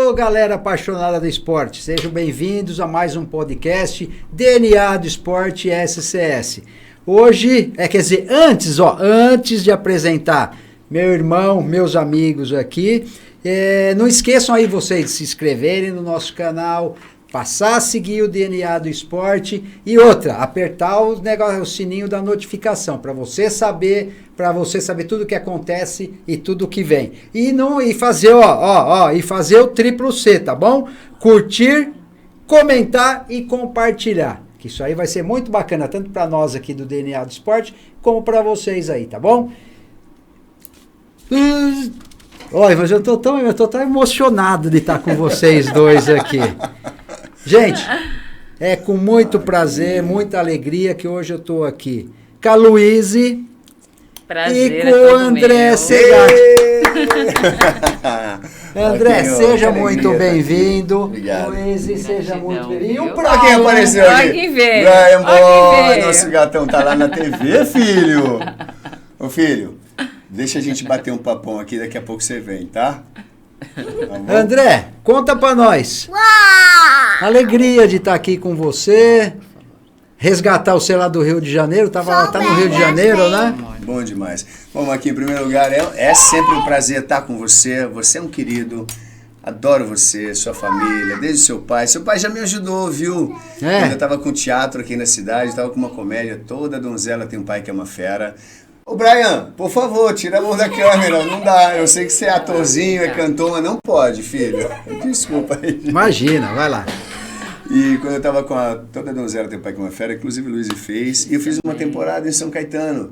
Ô, galera apaixonada do esporte, sejam bem-vindos a mais um podcast DNA do Esporte SCS. Hoje, antes de apresentar meu irmão, meus amigos aqui, não esqueçam aí vocês de se inscreverem no nosso canal, passar a seguir o DNA do Esporte e outra, apertar o sininho da notificação para você saber tudo o que acontece e tudo o que vem. E fazer o triplo C, tá bom? Curtir, comentar e compartilhar. Que isso aí vai ser muito bacana, tanto para nós aqui do DNA do Esporte, como para vocês aí, tá bom? Olha, mas eu tô tão emocionado de estar com vocês dois aqui. Gente, é com muito prazer, muita alegria que hoje eu estou aqui com a Luíse e com o André Segatti. André, seja muito bem-vindo. Obrigado. Luíse, seja muito bem-vindo. E o Pra quem apareceu aqui? Olha quem veio. Brian Olha quem Boy, veio. nosso gatão tá lá na TV, filho. Ô, filho, deixa a gente bater um papão aqui, daqui a pouco você vem, tá? Tá bom? André, conta pra nós. Alegria de estar aqui com você. Resgatar você lá do Rio de Janeiro. Tá no Rio de Janeiro, né? Bom demais. Vamos aqui, em primeiro lugar, é sempre um prazer estar com você. Você é um querido. Adoro você, sua família, desde seu pai. Seu pai já me ajudou, viu? É. Quando eu tava com teatro aqui na cidade, tava com uma comédia. Toda donzela tem um pai que é uma fera. Ô, Brian, por favor, tira a mão da câmera. Não dá. Eu sei que você é atorzinho, é cantor, mas não pode, filho. Desculpa aí. Imagina, vai lá. E quando eu tava com toda donzela tem um pai que é uma fera, inclusive o Luiz fez, e eu fiz uma temporada em São Caetano.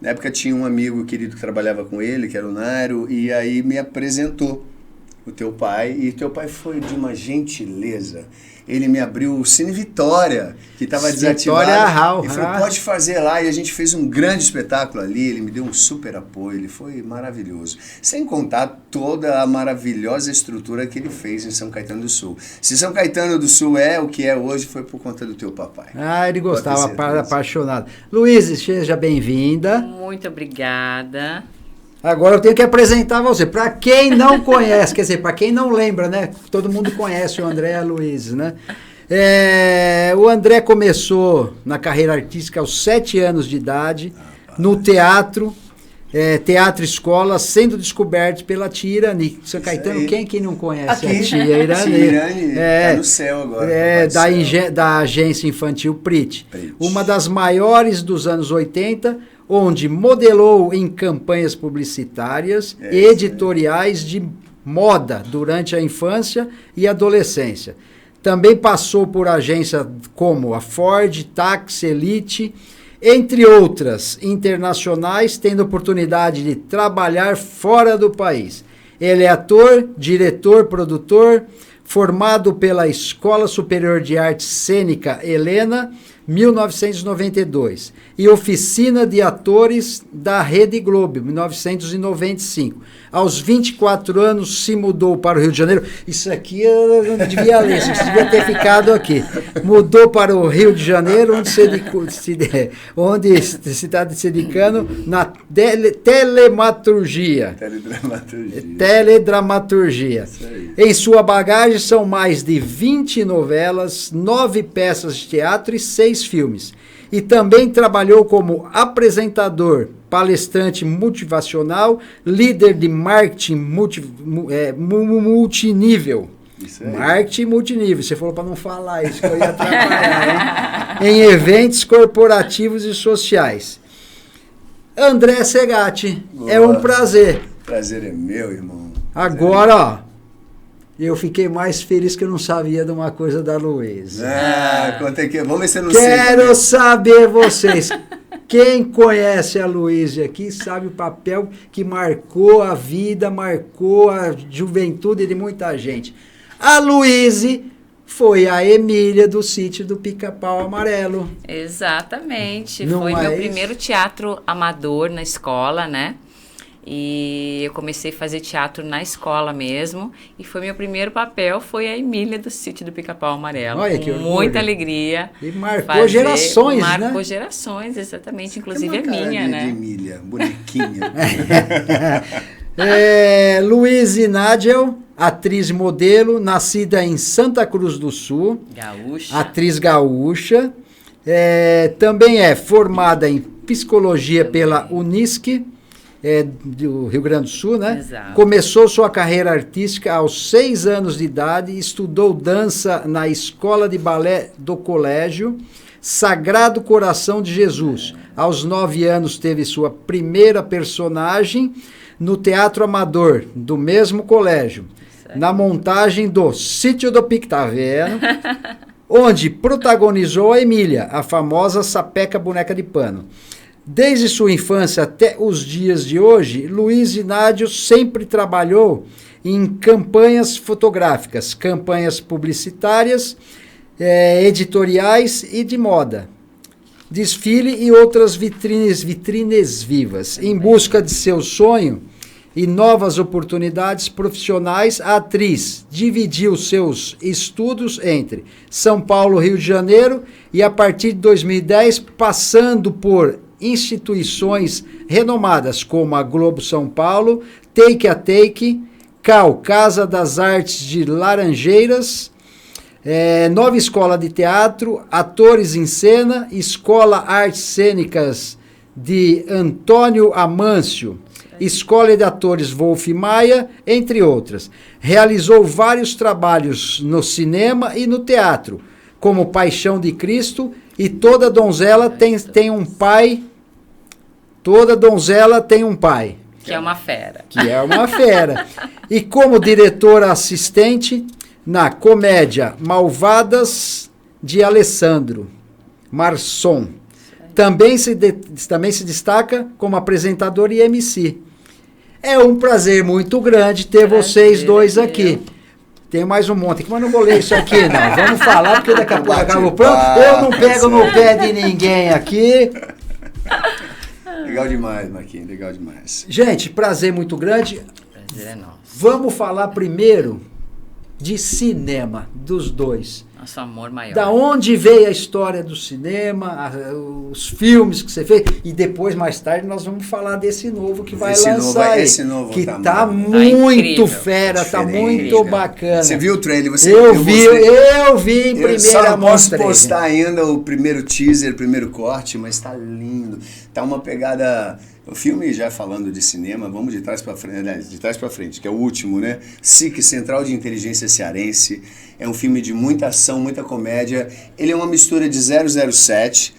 Na época tinha um amigo querido que trabalhava com ele, que era o Nairo, e aí me apresentou o teu pai, e teu pai foi de uma gentileza. Ele me abriu o Cine Vitória, que estava desativado, e falou, pode fazer lá, e a gente fez um grande espetáculo ali, ele me deu um super apoio, ele foi maravilhoso. Sem contar toda a maravilhosa estrutura que ele fez em São Caetano do Sul. Se São Caetano do Sul é o que é hoje, foi por conta do teu papai. Ah, ele gostava, apaixonado. Luíse, seja bem-vinda. Muito obrigada. Agora eu tenho que apresentar você. Para quem não conhece, quer dizer, para quem não lembra, né? Todo mundo conhece o André e a Luíse, né? O André começou na carreira artística aos 7 anos de idade, no teatro, teatro escola, sendo descoberto pela tia Irani. São Caetano, quem que não conhece aqui, a tia Irani? Tia Irani tá no céu agora. Da agência infantil Prit. Uma das maiores dos anos 80, onde modelou em campanhas publicitárias e editoriais de moda durante a infância e adolescência. Também passou por agências como a Ford, Taxi, Elite, entre outras internacionais, tendo oportunidade de trabalhar fora do país. Ele é ator, diretor, produtor, formado pela Escola Superior de Arte Cênica Helena, 1992, e Oficina de Atores da Rede Globo, 1995. Aos 24 anos se mudou para o Rio de Janeiro. Isso aqui eu não devia ler, isso devia ter ficado aqui. Mudou para o Rio de Janeiro, onde se está se dedicando na telematurgia. Teledramaturgia. Em sua bagagem são mais de 20 novelas, 9 peças de teatro e 6 filmes. E também trabalhou como apresentador, palestrante motivacional, líder de marketing multinível. Marketing multinível. Você falou para não falar isso, que eu ia atrapalhar, hein? Em eventos corporativos e sociais. André Segatti, é um prazer. Prazer é meu, irmão. Agora, ó, eu fiquei mais feliz que eu não sabia de uma coisa da Luíse. Conta aqui, vamos ver se eu não Quero saber vocês. Quem conhece a Luíse aqui sabe o papel que marcou a vida, marcou a juventude de muita gente. A Luíse foi a Emília do Sítio do Pica-Pau Amarelo. Exatamente. Não foi é meu isso? primeiro teatro amador na escola, né? E eu comecei a fazer teatro na escola mesmo. E foi meu primeiro papel, foi a Emília do Sítio do Pica-Pau Amarelo. Olha que com orgulho. muita alegria. E marcou gerações, né? Marcou gerações, exatamente. Inclusive Tem a uma cara minha, de né? Emília, bonequinha. Luiz e Nadiel, atriz e modelo, nascida em Santa Cruz do Sul. Gaúcha. Atriz gaúcha. Também é formada em psicologia pela Unisc, do Rio Grande do Sul, né? Exato. Começou sua carreira artística aos 6 anos de idade, estudou dança na escola de balé do colégio Sagrado Coração de Jesus. Aos 9 anos teve sua primeira personagem no Teatro Amador do mesmo colégio, na montagem do Sítio do Pica, tá vendo? Onde protagonizou a Emília, a famosa Sapeca Boneca de Pano. Desde sua infância até os dias de hoje, Luiz Inácio sempre trabalhou em campanhas fotográficas, campanhas publicitárias, editoriais e de moda, desfile e outras vitrines vivas. Em busca de seu sonho e novas oportunidades profissionais, a atriz dividiu seus estudos entre São Paulo, Rio de Janeiro e, a partir de 2010, passando por instituições renomadas como a Globo São Paulo, Take a Take, Casa das Artes de Laranjeiras, Nova Escola de Teatro, Atores em Cena, Escola Artes Cênicas de Antônio Amâncio, Escola de Atores Wolf Maia, entre outras. Realizou vários trabalhos no cinema e no teatro, como Paixão de Cristo e Toda Donzela tem um pai. Toda Donzela tem um pai. Que é uma fera. Que é uma fera. E como diretora assistente na comédia Malvadas de Alessandro Marçom. Também se destaca como apresentador e MC. É um prazer muito grande ter vocês dois aqui. Tem mais um monte aqui, mas não vou ler isso aqui, não. Vamos falar, porque daqui a pouco acaba o plano. Eu não pego no pé de ninguém aqui. Legal demais, Marquinhos, legal demais. Gente, prazer muito grande. Prazer é nosso. Vamos falar primeiro de cinema, dos dois. Nosso amor maior. Da onde veio a história do cinema, os filmes que você fez, e depois, mais tarde, nós vamos falar desse novo que vai lançar aí. Esse novo que tá muito fera, tá muito bacana. Você viu o trailer? Eu vi em primeira mão. Eu só não posso postar ainda o primeiro teaser, o primeiro corte, mas tá lindo. Tá uma pegada... O filme, já falando de cinema, vamos de trás para frente, que é o último, né? SIC, Central de Inteligência Cearense. É um filme de muita ação, muita comédia. Ele é uma mistura de 007,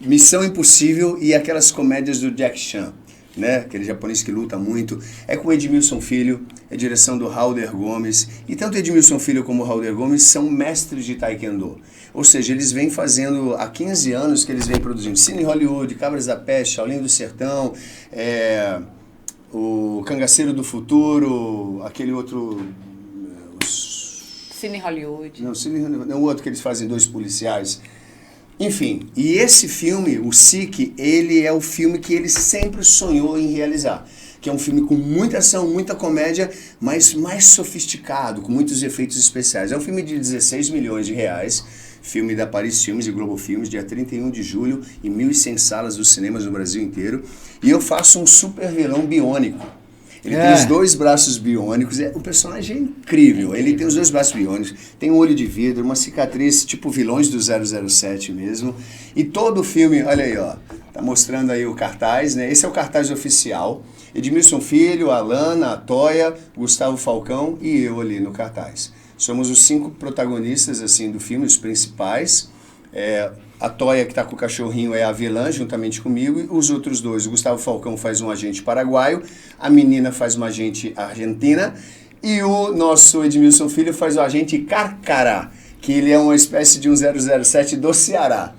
Missão Impossível e aquelas comédias do Jack Chan, né? Aquele japonês que luta muito. É com Edmilson Filho, é direção do Halder Gomes. E tanto Edmilson Filho como Halder Gomes são mestres de Taekwondo. Ou seja, eles vêm fazendo, há 15 anos que eles vêm produzindo Cine Hollywood, Cabras da Peste, Shaolin do Sertão, o Cangaceiro do Futuro, aquele outro... Cine Hollywood. Não, o outro que eles fazem, 2 policiais. Enfim, e esse filme, o SIC, ele é o filme que ele sempre sonhou em realizar. Que é um filme com muita ação, muita comédia, mas mais sofisticado, com muitos efeitos especiais. É um filme de 16 milhões de reais, filme da Paris Filmes e Globo Filmes, dia 31 de julho, em 1.100 salas dos cinemas no Brasil inteiro. E eu faço um super vilão biônico. Ele tem os 2 braços biônicos, o personagem é incrível, ele tem os 2 braços biônicos, tem um olho de vidro, uma cicatriz tipo vilões do 007 mesmo, e todo o filme, olha aí, ó, tá mostrando aí o cartaz, né? Esse é o cartaz oficial, Edmilson Filho, a Alana, a Toia, Gustavo Falcão e eu ali no cartaz. Somos os 5 protagonistas assim do filme, os principais. A Toia, que está com o cachorrinho, é a vilã, juntamente comigo, e os outros 2, o Gustavo Falcão faz um agente paraguaio, a menina faz uma agente argentina, e o nosso Edmilson Filho faz o agente Carcará, que ele é uma espécie de um 007 do Ceará.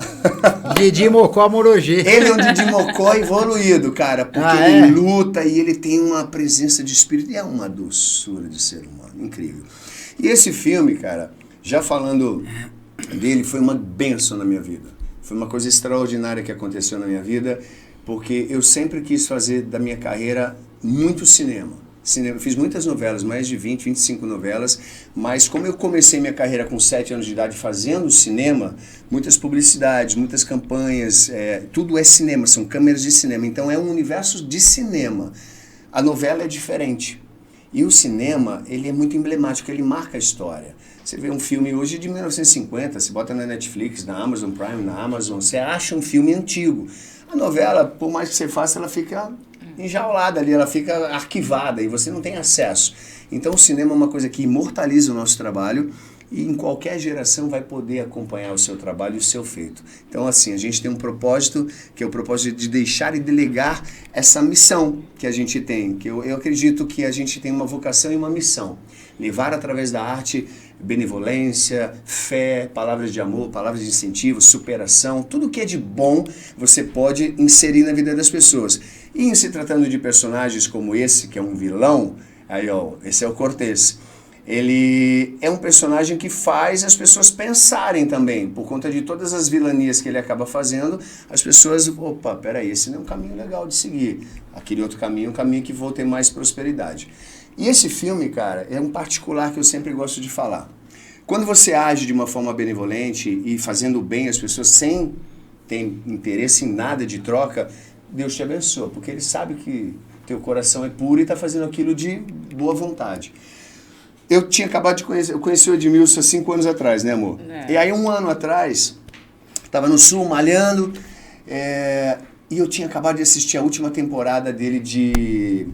Didi Mocó Morogi. Ele é um Didi Mocó evoluído, cara, porque ele luta e ele tem uma presença de espírito, e é uma doçura de ser humano, incrível. E esse filme, cara, já falando... dele, foi uma bênção na minha vida. Foi uma coisa extraordinária que aconteceu na minha vida, porque eu sempre quis fazer da minha carreira muito cinema. Eu fiz muitas novelas, mais de 20, 25 novelas, mas como eu comecei minha carreira com 7 anos de idade fazendo cinema, muitas publicidades, muitas campanhas, tudo é cinema, são câmeras de cinema, então é um universo de cinema. A novela é diferente. E o cinema, ele é muito emblemático, ele marca a história. Você vê um filme hoje de 1950, você bota na Netflix, na Amazon Prime, na Amazon, você acha um filme antigo. A novela, por mais que você faça, ela fica enjaulada ali, ela fica arquivada e você não tem acesso. Então o cinema é uma coisa que imortaliza o nosso trabalho e em qualquer geração vai poder acompanhar o seu trabalho e o seu feito. Então assim, a gente tem um propósito, que é o propósito de deixar e delegar essa missão que a gente tem, que eu acredito que a gente tem uma vocação e uma missão. Levar através da arte benevolência, fé, palavras de amor, palavras de incentivo, superação, tudo que é de bom você pode inserir na vida das pessoas. E em se tratando de personagens como esse, que é um vilão, aí ó, esse é o Cortez. Ele é um personagem que faz as pessoas pensarem também, por conta de todas as vilanias que ele acaba fazendo, as pessoas, opa, peraí, esse não é um caminho legal de seguir. Aquele outro caminho é um caminho que vou ter mais prosperidade. E esse filme, cara, é um particular que eu sempre gosto de falar. Quando você age de uma forma benevolente e fazendo bem às pessoas sem ter interesse em nada de troca, Deus te abençoa, porque Ele sabe que teu coração é puro e está fazendo aquilo de boa vontade. Eu tinha acabado de conhecer, eu conheci o Edmilson há 5 anos atrás, né, amor? E aí 1 ano atrás, estava no Sul, malhando, e eu tinha acabado de assistir a última temporada dele de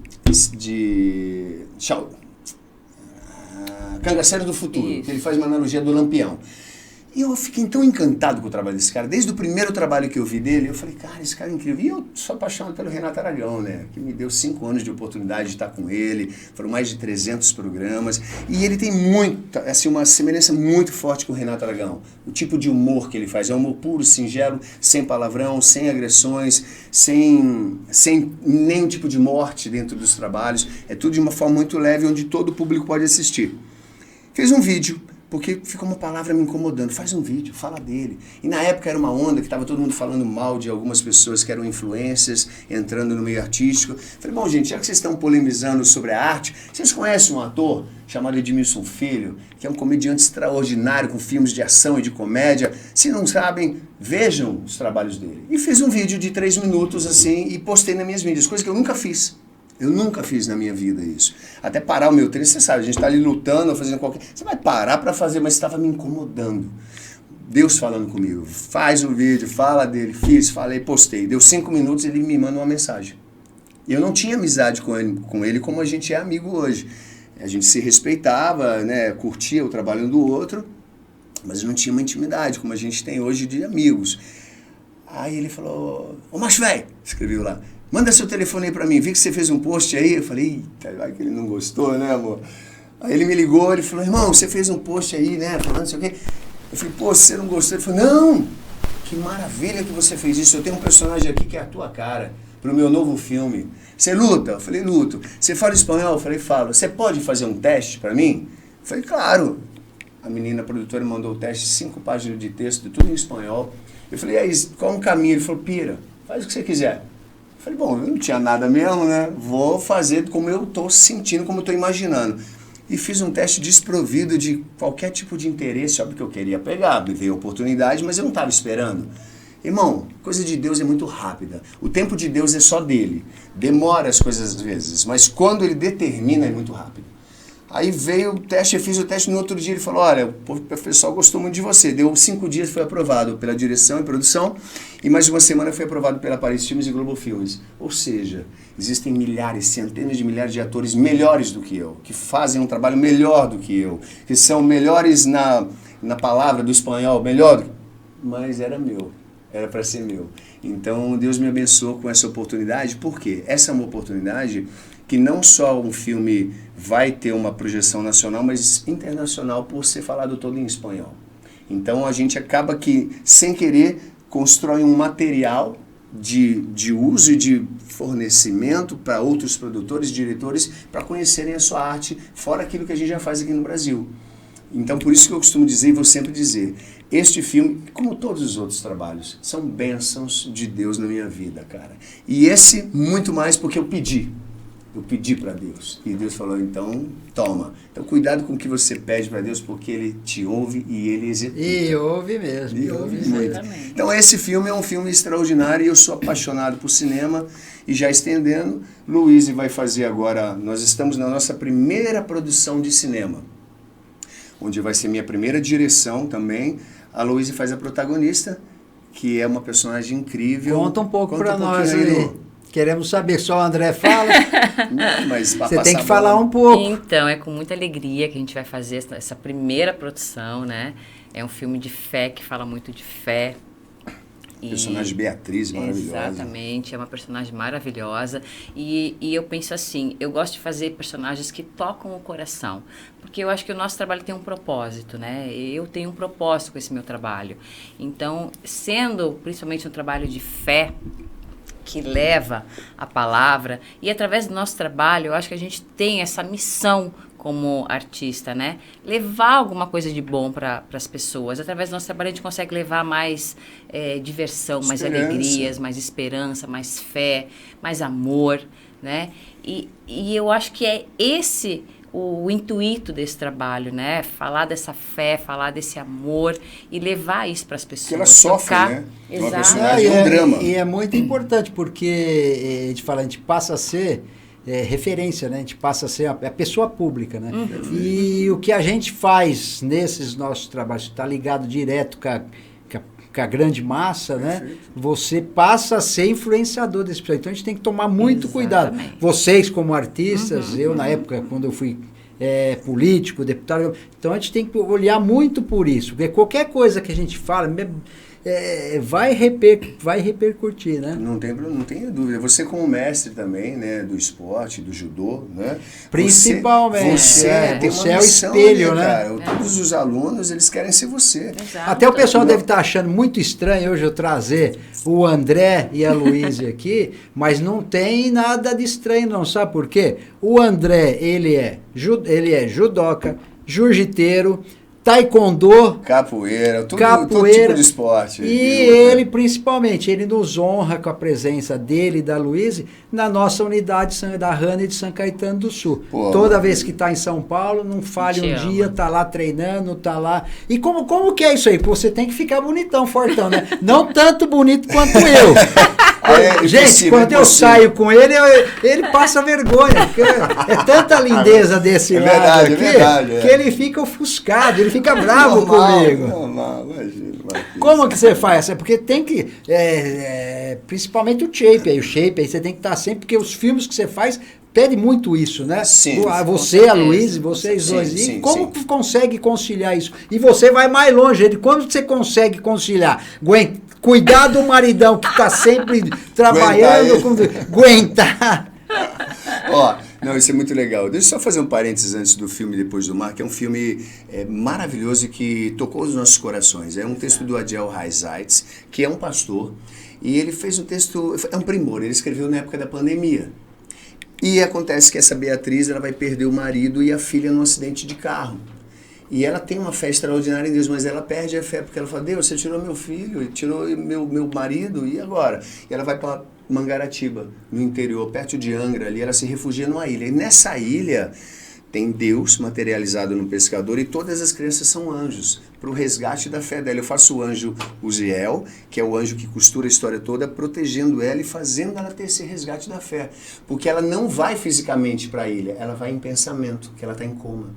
Cangaceiro do Futuro, que ele faz uma analogia do Lampião. E eu fiquei tão encantado com o trabalho desse cara. Desde o primeiro trabalho que eu vi dele, eu falei, cara, esse cara é incrível. E eu sou apaixonado pelo Renato Aragão, né? Que me deu 5 anos de oportunidade de estar com ele. Foram mais de 300 programas. E ele tem muita, assim, uma semelhança muito forte com o Renato Aragão. O tipo de humor que ele faz. É um humor puro, singelo, sem palavrão, sem agressões, sem nenhum tipo de morte dentro dos trabalhos. É tudo de uma forma muito leve, onde todo o público pode assistir. Fez um vídeo, porque ficou uma palavra me incomodando. Faz um vídeo, fala dele. E na época era uma onda que estava todo mundo falando mal de algumas pessoas que eram influencers, entrando no meio artístico. Falei, bom, gente, já que vocês estão polemizando sobre a arte, vocês conhecem um ator chamado Edmilson Filho, que é um comediante extraordinário, com filmes de ação e de comédia. Se não sabem, vejam os trabalhos dele. E fiz um vídeo de 3 minutos, assim, e postei nas minhas mídias, coisa que eu nunca fiz. Eu nunca fiz na minha vida isso. Até parar o meu treino, você sabe, a gente está ali lutando, fazendo qualquer... Você vai parar para fazer, mas estava me incomodando. Deus falando comigo, faz o vídeo, fala dele, fiz, falei, postei. Deu 5 minutos, ele me manda uma mensagem. E eu não tinha amizade com ele como a gente é amigo hoje. A gente se respeitava, né, curtia o trabalho um do outro, mas não tinha uma intimidade como a gente tem hoje de amigos. Aí ele falou, ô macho velho, escreveu lá, manda seu telefone aí pra mim, vi que você fez um post aí. Eu falei, eita, vai que ele não gostou, né, amor? Aí ele me ligou, ele falou, irmão, você fez um post aí, né, falando não sei o quê. Eu falei, pô, você não gostou? Ele falou, não, que maravilha que você fez isso. Eu tenho um personagem aqui que é a tua cara, pro meu novo filme. Você luta? Eu falei, luto. Você fala espanhol? Eu falei, falo. Você pode fazer um teste pra mim? Eu falei, claro. A menina a produtora mandou o teste, 5 páginas de texto, tudo em espanhol. Eu falei, aí, qual é o caminho? Ele falou, pira, faz o que você quiser. Eu falei, bom, eu não tinha nada mesmo, né? Vou fazer como eu estou sentindo, como eu estou imaginando. E fiz um teste desprovido de qualquer tipo de interesse, óbvio que eu queria pegar, me veio a oportunidade, mas eu não estava esperando. Irmão, coisa de Deus é muito rápida. O tempo de Deus é só dele. Demora as coisas às vezes, mas quando ele determina é muito rápido. Aí veio o teste, eu fiz o teste, no outro dia ele falou, olha, o pessoal gostou muito de você. Deu 5 dias, foi aprovado pela direção e produção, e mais uma semana foi aprovado pela Paris Filmes e Globo Filmes. Ou seja, existem milhares, centenas de milhares de atores melhores do que eu, que fazem um trabalho melhor do que eu, que são melhores na palavra do espanhol, melhor do que... Mas era meu, era para ser meu. Então Deus me abençoou com essa oportunidade, por quê? Essa é uma oportunidade que não só um filme vai ter uma projeção nacional, mas internacional por ser falado todo em espanhol. Então a gente acaba que, sem querer, constrói um material de uso e de fornecimento para outros produtores, diretores, para conhecerem a sua arte, fora aquilo que a gente já faz aqui no Brasil. Então por isso que eu costumo dizer e vou sempre dizer, este filme, como todos os outros trabalhos, são bênçãos de Deus na minha vida, cara. E esse, muito mais porque eu pedi. Eu pedi para Deus. E Deus falou, então, toma. Então, cuidado com o que você pede para Deus, porque Ele te ouve e Ele executa. E ouve mesmo. E ouve muito. Então, esse filme é um filme extraordinário e eu sou apaixonado por cinema. E já estendendo, Luiz vai fazer agora... Nós estamos na nossa primeira produção de cinema, onde vai ser minha primeira direção também. A Luiz faz a protagonista, que é uma personagem incrível. Conta um pouco para nós aí. Queremos saber, só o André fala. Não, mas você tem que falar um pouco. Então, é com muita alegria que a gente vai fazer essa primeira produção, né? É um filme de fé, que fala muito de fé. Personagem Beatriz, maravilhosa. Exatamente, é uma personagem maravilhosa. E eu penso assim, eu gosto de fazer personagens que tocam o coração. Porque eu acho que o nosso trabalho tem um propósito, né? Eu tenho um propósito com esse meu trabalho. Então, sendo principalmente um trabalho de fé, que leva a palavra, e através do nosso trabalho, eu acho que a gente tem essa missão como artista, né? Levar alguma coisa de bom para as pessoas. Através do nosso trabalho a gente consegue levar mais diversão, mais alegrias, mais esperança, mais fé, mais amor, né? E eu acho que é esse o intuito desse trabalho, né? Falar dessa fé, falar desse amor e levar isso para as pessoas. Porque ela sofre, né? Exato. Uma personagem é um drama. E é muito importante, porque a gente passa a ser referência, né? A gente passa a ser a pessoa pública, né? E o que a gente faz nesses nossos trabalhos, está ligado direto com a grande massa, né? Você passa a ser influenciador desse pessoal. Então a gente tem que tomar muito cuidado. Vocês como artistas, eu na época quando eu fui político, deputado, então a gente tem que olhar muito por isso, porque qualquer coisa que a gente fala vai repercutir, né? Não tenho dúvida. Você como mestre também, né, do esporte, do judô, né? Principalmente. Você é o espelho, né? Cara? Todos os alunos, eles querem ser você. Exato. Até o pessoal deve estar achando muito estranho hoje eu trazer o André e a Luísa aqui, mas não tem nada de estranho não, sabe por quê? O André, ele é judoca, jiu-jiteiro, taekwondo, capoeira, todo tipo de esporte. E ele, principalmente, ele nos honra com a presença dele e da Luísa na nossa unidade da Rani de São Caetano do Sul. Pô, toda vez que está em São Paulo, não falha um dia, tá lá treinando, tá lá. E como que é isso aí? Você tem que ficar bonitão, fortão, né? Não tanto bonito quanto eu. Gente, quando eu saio com ele, ele passa vergonha. Porque é tanta lindeza desse lado aqui, que ele fica ofuscado, ele fica bravo comigo. Imagina. Como que você faz? Porque tem que, principalmente o shape aí você tem que estar sempre, porque os filmes que você faz pede muito isso, né? Sim. Você, a Luísa, vocês dois. E como que consegue conciliar isso? E você vai mais longe. Como você consegue conciliar? Cuidar do maridão que está sempre trabalhando, aguentar. Ó, não, isso é muito legal. Deixa eu só fazer um parênteses antes do filme Depois do Mar, que é um filme maravilhoso e que tocou os nossos corações. É um texto do Adiel Raizaitz, que é um pastor, e ele fez um texto, é um primor, ele escreveu na época da pandemia. E acontece que essa Beatriz, ela vai perder o marido e a filha num acidente de carro. E ela tem uma fé extraordinária em Deus, mas ela perde a fé, porque ela fala, Deus, você tirou meu filho, tirou meu marido, e agora? E ela vai para Mangaratiba, no interior, perto de Angra, ali ela se refugia numa ilha. E nessa ilha tem Deus materializado no pescador e todas as crianças são anjos, para o resgate da fé dela. Eu faço o anjo Uziel, que é o anjo que costura a história toda, protegendo ela e fazendo ela ter esse resgate da fé. Porque ela não vai fisicamente para a ilha, ela vai em pensamento, que ela está em coma.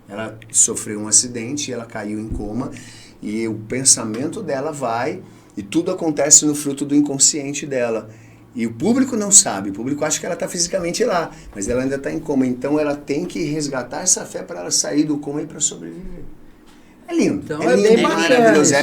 Ela sofreu um acidente, ela caiu em coma e o pensamento dela vai e tudo acontece no fruto do inconsciente dela. E o público não sabe, o público acha que ela está fisicamente lá, mas ela ainda está em coma. Então ela tem que resgatar essa fé para ela sair do coma e para sobreviver. É lindo, então, é lindo, bem maravilhoso.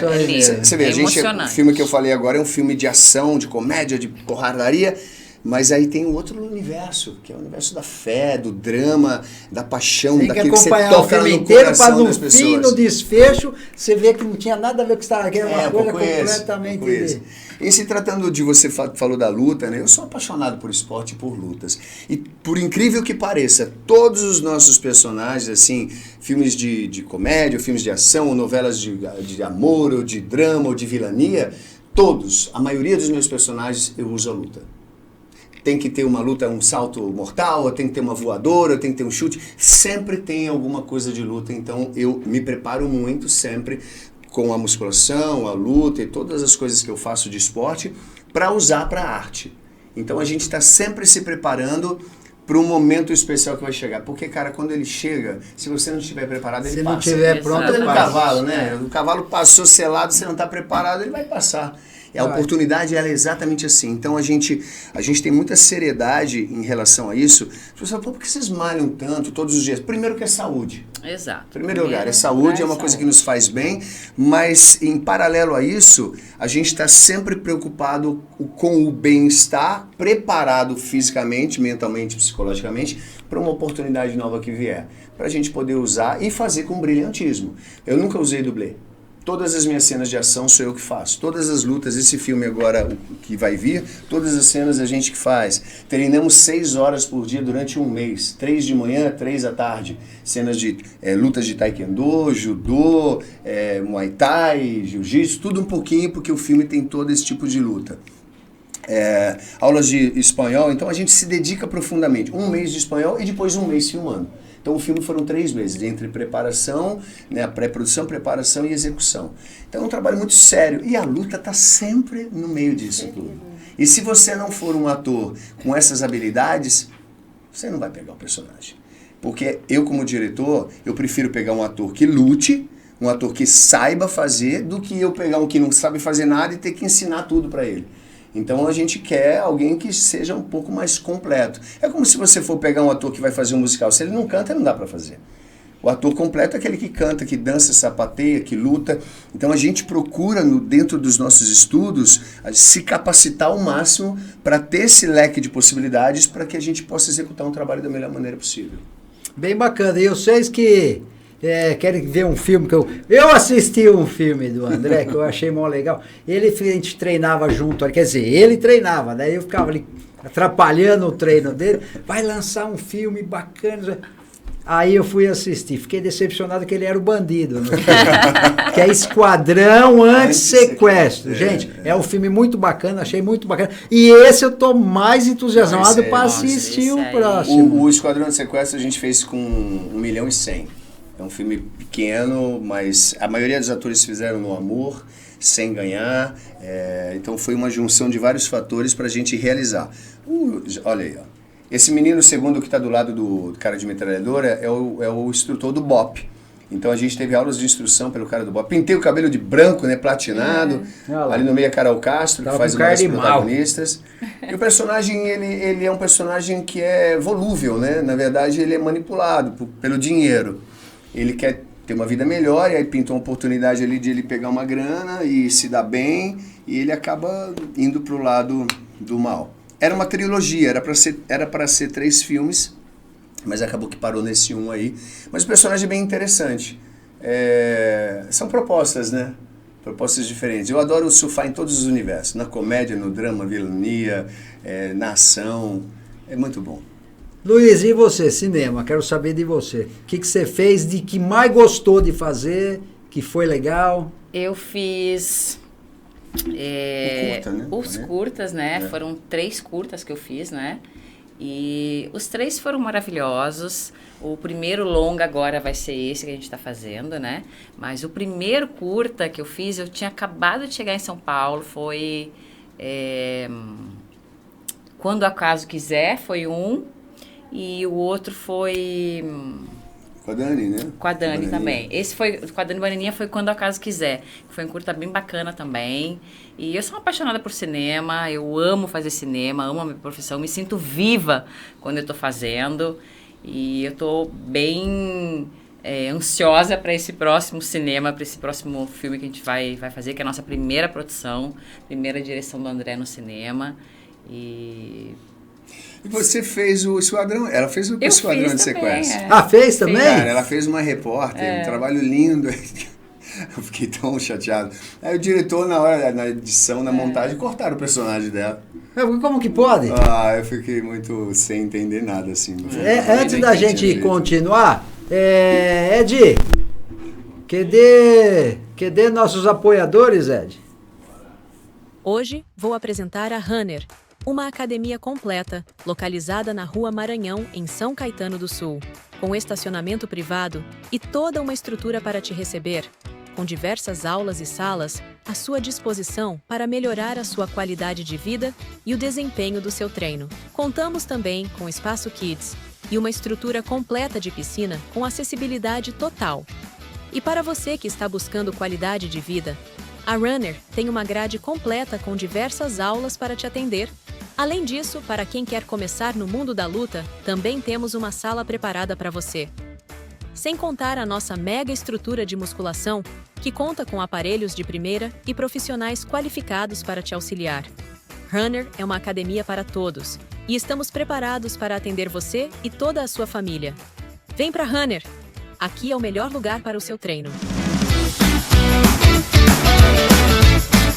Você vê, o filme que eu falei agora é um filme de ação, de comédia, de porradaria. Mas aí tem um outro universo, que é o universo da fé, do drama, da paixão, daquilo que você toca no inteiro para no fim, no desfecho, você vê que não tinha nada a ver com isso, que era uma coisa completamente... E se tratando de, você falou da luta, né? Eu sou apaixonado por esporte e por lutas. E por incrível que pareça, todos os nossos personagens, assim, filmes de comédia, filmes de ação, novelas de amor, ou de drama, ou de vilania, todos, a maioria dos meus personagens, eu uso a luta. tem que ter uma luta, um salto mortal, ou tem que ter uma voadora, ou tem que ter um chute. Sempre tem alguma coisa de luta, então eu me preparo muito sempre com a musculação, a luta e todas as coisas que eu faço de esporte para usar para a arte. Então a gente está sempre se preparando para um momento especial que vai chegar. Porque, cara, quando ele chega, se você não estiver preparado, ele passa. Se não estiver pronto, ele passa. Cavalo, né? O cavalo passou selado, você não está preparado, ele vai passar. A oportunidade ela é exatamente assim. Então a gente tem muita seriedade em relação a isso. As pessoas falam, por que vocês malham tanto todos os dias? Primeiro que é saúde. Exato. Primeiro lugar, é saúde, é uma coisa que nos faz bem, mas em paralelo a isso, a gente está sempre preocupado com o bem-estar, preparado fisicamente, mentalmente, psicologicamente, para uma oportunidade nova que vier. Para a gente poder usar e fazer com brilhantismo. Eu nunca usei dublê. Todas as minhas cenas de ação sou eu que faço. Todas as lutas, esse filme agora que vai vir, todas as cenas a gente que faz. Treinamos 6 horas por dia durante um mês. 3 de manhã, 3 à tarde. Cenas de lutas de taekwondo, judô, muay thai, jiu-jitsu, tudo um pouquinho, porque o filme tem todo esse tipo de luta. Aulas de espanhol, então a gente se dedica profundamente. 1 mês de espanhol e depois 1 mês filmando. Então o filme foram 3 meses, entre preparação, né, a pré-produção, preparação e execução. Então é um trabalho muito sério. E a luta está sempre no meio disso tudo. E se você não for um ator com essas habilidades, você não vai pegar o personagem. Porque eu, como diretor, eu prefiro pegar um ator que lute, um ator que saiba fazer, do que eu pegar um que não sabe fazer nada e ter que ensinar tudo para ele. Então a gente quer alguém que seja um pouco mais completo. É como se você for pegar um ator que vai fazer um musical. Se ele não canta, não dá para fazer. O ator completo é aquele que canta, que dança, sapateia, que luta. Então a gente procura, dentro dos nossos estudos, se capacitar ao máximo para ter esse leque de possibilidades para que a gente possa executar um trabalho da melhor maneira possível. Bem bacana. E vocês que querem ver um filme que eu assisti um filme do André que eu achei mó legal. A gente treinava junto, quer dizer, ele treinava, daí eu ficava ali atrapalhando o treino dele. Vai lançar um filme bacana. Aí eu fui assistir, fiquei decepcionado que ele era o bandido, né? Que é Esquadrão Anti-Sequestro. Gente, é um filme muito bacana, achei muito bacana. E esse eu tô mais entusiasmado para assistir o próximo. O Esquadrão Anti-Sequestro a gente fez com 1,1 milhão. É um filme pequeno, mas a maioria dos atores fizeram no amor, sem ganhar. Então foi uma junção de vários fatores para a gente realizar. Olha aí, ó. Esse menino, segundo que está do lado do cara de metralhadora, é o instrutor do BOP. Então a gente teve aulas de instrução pelo cara do BOP. Pintei o cabelo de branco, né, platinado. Ali no meio a Carol Castro, que faz uma das protagonistas. E o personagem, ele é um personagem que é volúvel, né? Na verdade, ele é manipulado pelo dinheiro. Ele quer ter uma vida melhor e aí pinta uma oportunidade ali de ele pegar uma grana e se dar bem e ele acaba indo pro lado do mal. Era uma trilogia, era para ser 3 filmes, mas acabou que parou nesse 1 aí. Mas o personagem é bem interessante. São propostas, né? Propostas diferentes. Eu adoro surfar em todos os universos. Na comédia, no drama, vilania, na ação. É muito bom. Luiz, e você, cinema? Quero saber de você. O que você fez, de que mais gostou de fazer, que foi legal? Eu fiz os curtas, né? Foram 3 curtas que eu fiz, né? E os 3 foram maravilhosos. O primeiro longa agora vai ser esse que a gente está fazendo, né? Mas o primeiro curta que eu fiz, eu tinha acabado de chegar em São Paulo, foi Quando Acaso Quiser, foi um. E o outro foi... Com a Dani, né? Com a Dani também. Esse foi, com a Dani Bananinha, foi Quando Acaso Quiser. Foi um curta bem bacana também. E eu sou uma apaixonada por cinema, eu amo fazer cinema, amo a minha profissão, me sinto viva quando eu estou fazendo. E eu estou bem ansiosa para esse próximo cinema, para esse próximo filme que a gente vai fazer, que é a nossa primeira produção, primeira direção do André no cinema. E você fez o Esquadrão, ela fez o Esquadrão de Sequestro. Fez também? Cara, ela fez uma repórter, um trabalho lindo. Eu fiquei tão chateado. Aí o diretor, na edição, na montagem, cortaram o personagem dela. Como que pode? Eu fiquei muito sem entender nada, assim. Antes da gente continuar, Ed, cadê nossos apoiadores, Ed? Hoje vou apresentar a Runner, uma academia completa, localizada na Rua Maranhão, em São Caetano do Sul, com estacionamento privado e toda uma estrutura para te receber, com diversas aulas e salas à sua disposição para melhorar a sua qualidade de vida e o desempenho do seu treino. Contamos também com espaço Kids e uma estrutura completa de piscina com acessibilidade total. E para você que está buscando qualidade de vida, a Runner tem uma grade completa com diversas aulas para te atender. Além disso, para quem quer começar no mundo da luta, também temos uma sala preparada para você. Sem contar a nossa mega estrutura de musculação, que conta com aparelhos de primeira e profissionais qualificados para te auxiliar. Runner é uma academia para todos e estamos preparados para atender você e toda a sua família. Vem para Runner! Aqui é o melhor lugar para o seu treino.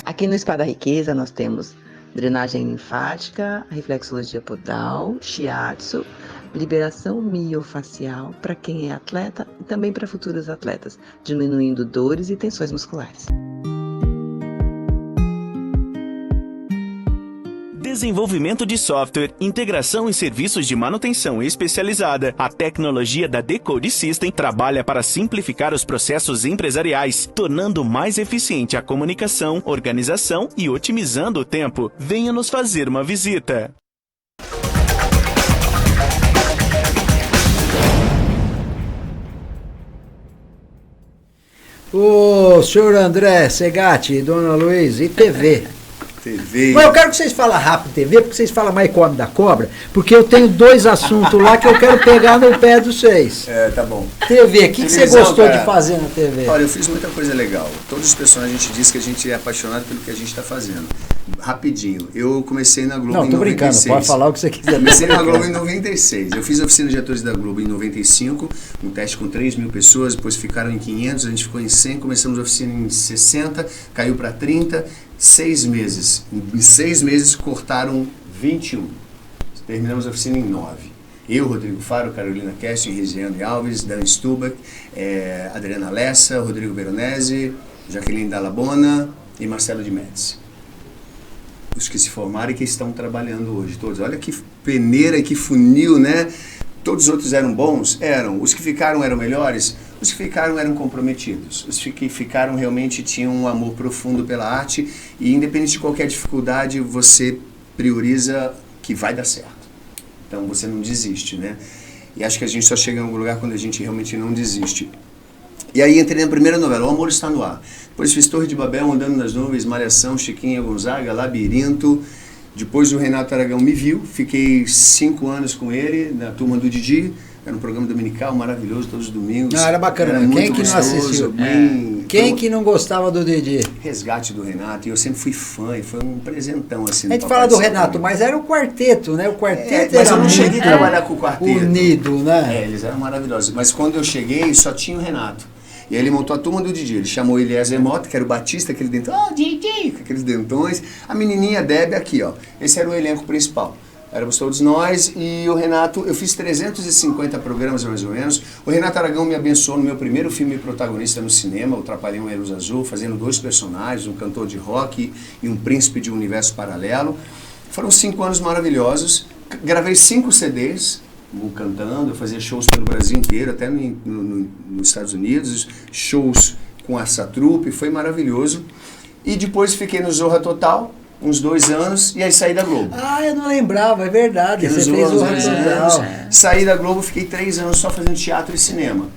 Aqui no Spa da Riqueza nós temos drenagem linfática, reflexologia podal, shiatsu, liberação miofacial para quem é atleta e também para futuros atletas, diminuindo dores e tensões musculares. Desenvolvimento de software, integração e serviços de manutenção especializada. A tecnologia da Decode System trabalha para simplificar os processos empresariais, tornando mais eficiente a comunicação, organização e otimizando o tempo. Venha nos fazer uma visita. Ô, senhor André Segatti, dona Luiz, e TV? TV. Mas eu quero que vocês falem rápido TV, porque vocês falam mais come da cobra, porque eu tenho 2 assuntos lá que eu quero pegar no pé de vocês. Tá bom. TV, o que você gostou de fazer na TV? Olha, eu fiz muita coisa legal. Todos os personagens a gente diz que a gente é apaixonado pelo que a gente está fazendo. Rapidinho, eu comecei na Globo em 96. Não, tô brincando, pode falar o que você quiser. Comecei na Globo em 96. Eu fiz a oficina de atores da Globo em 95, um teste com 3.000 pessoas, depois ficaram em 500, a gente ficou em 100, começamos a oficina em 60, caiu para 30, 6 meses. Em 6 meses cortaram 21. Terminamos a oficina em 9. Eu, Rodrigo Faro, Carolina Kestin, Regiane Alves, Dan Stubach, Adriana Lessa, Rodrigo Veronese, Jaqueline Dallabona e Marcelo de Médici. Os que se formaram e que estão trabalhando hoje, todos. Olha que peneira e que funil, né? Todos os outros eram bons? Eram. Os que ficaram eram melhores? Os que ficaram eram comprometidos. Os que ficaram realmente tinham um amor profundo pela arte e, independente de qualquer dificuldade, você prioriza que vai dar certo. Então você não desiste, né? E acho que a gente só chega em algum lugar quando a gente realmente não desiste. E aí entrei na primeira novela, O Amor Está no Ar. Depois fiz Torre de Babel, Andando nas Nuvens, Malhação, Chiquinha Gonzaga, Labirinto. Depois o Renato Aragão me viu, fiquei 5 anos com ele na turma do Didi. Era um programa dominical maravilhoso, todos os domingos. Não, era bacana. Era Quem muito que não assistiu? Quem que não gostava do Didi? Resgate do Renato, e eu sempre fui fã, e foi um presentão assim. A gente fala do Renato, mas era o quarteto, né? O quarteto mas era eu não cheguei a trabalhar com o quarteto. Unido, né? Eles eram maravilhosos. Mas quando eu cheguei, só tinha o Renato. E aí ele montou a turma do Didi. Ele chamou Eliezer Mota, que era o Batista, aquele dentão, Didi, com aqueles dentões. A menininha Debbie aqui, ó. Esse era o elenco principal. Éramos todos nós e o Renato, eu fiz 350 programas mais ou menos. O Renato Aragão me abençoou no meu primeiro filme protagonista no cinema, O Trapalhão e a Luz Azul, fazendo 2 personagens, um cantor de rock e um príncipe de um universo paralelo. Foram 5 anos maravilhosos. Gravei 5 CDs, cantando, eu fazia shows pelo Brasil inteiro, até nos Estados Unidos, shows com essa trupe, foi maravilhoso. E depois fiquei no Zorra Total, uns 2 anos, e aí saí da Globo. Ah, eu não lembrava, é verdade. Você fez o anos. Saí da Globo, fiquei 3 anos só fazendo teatro e cinema.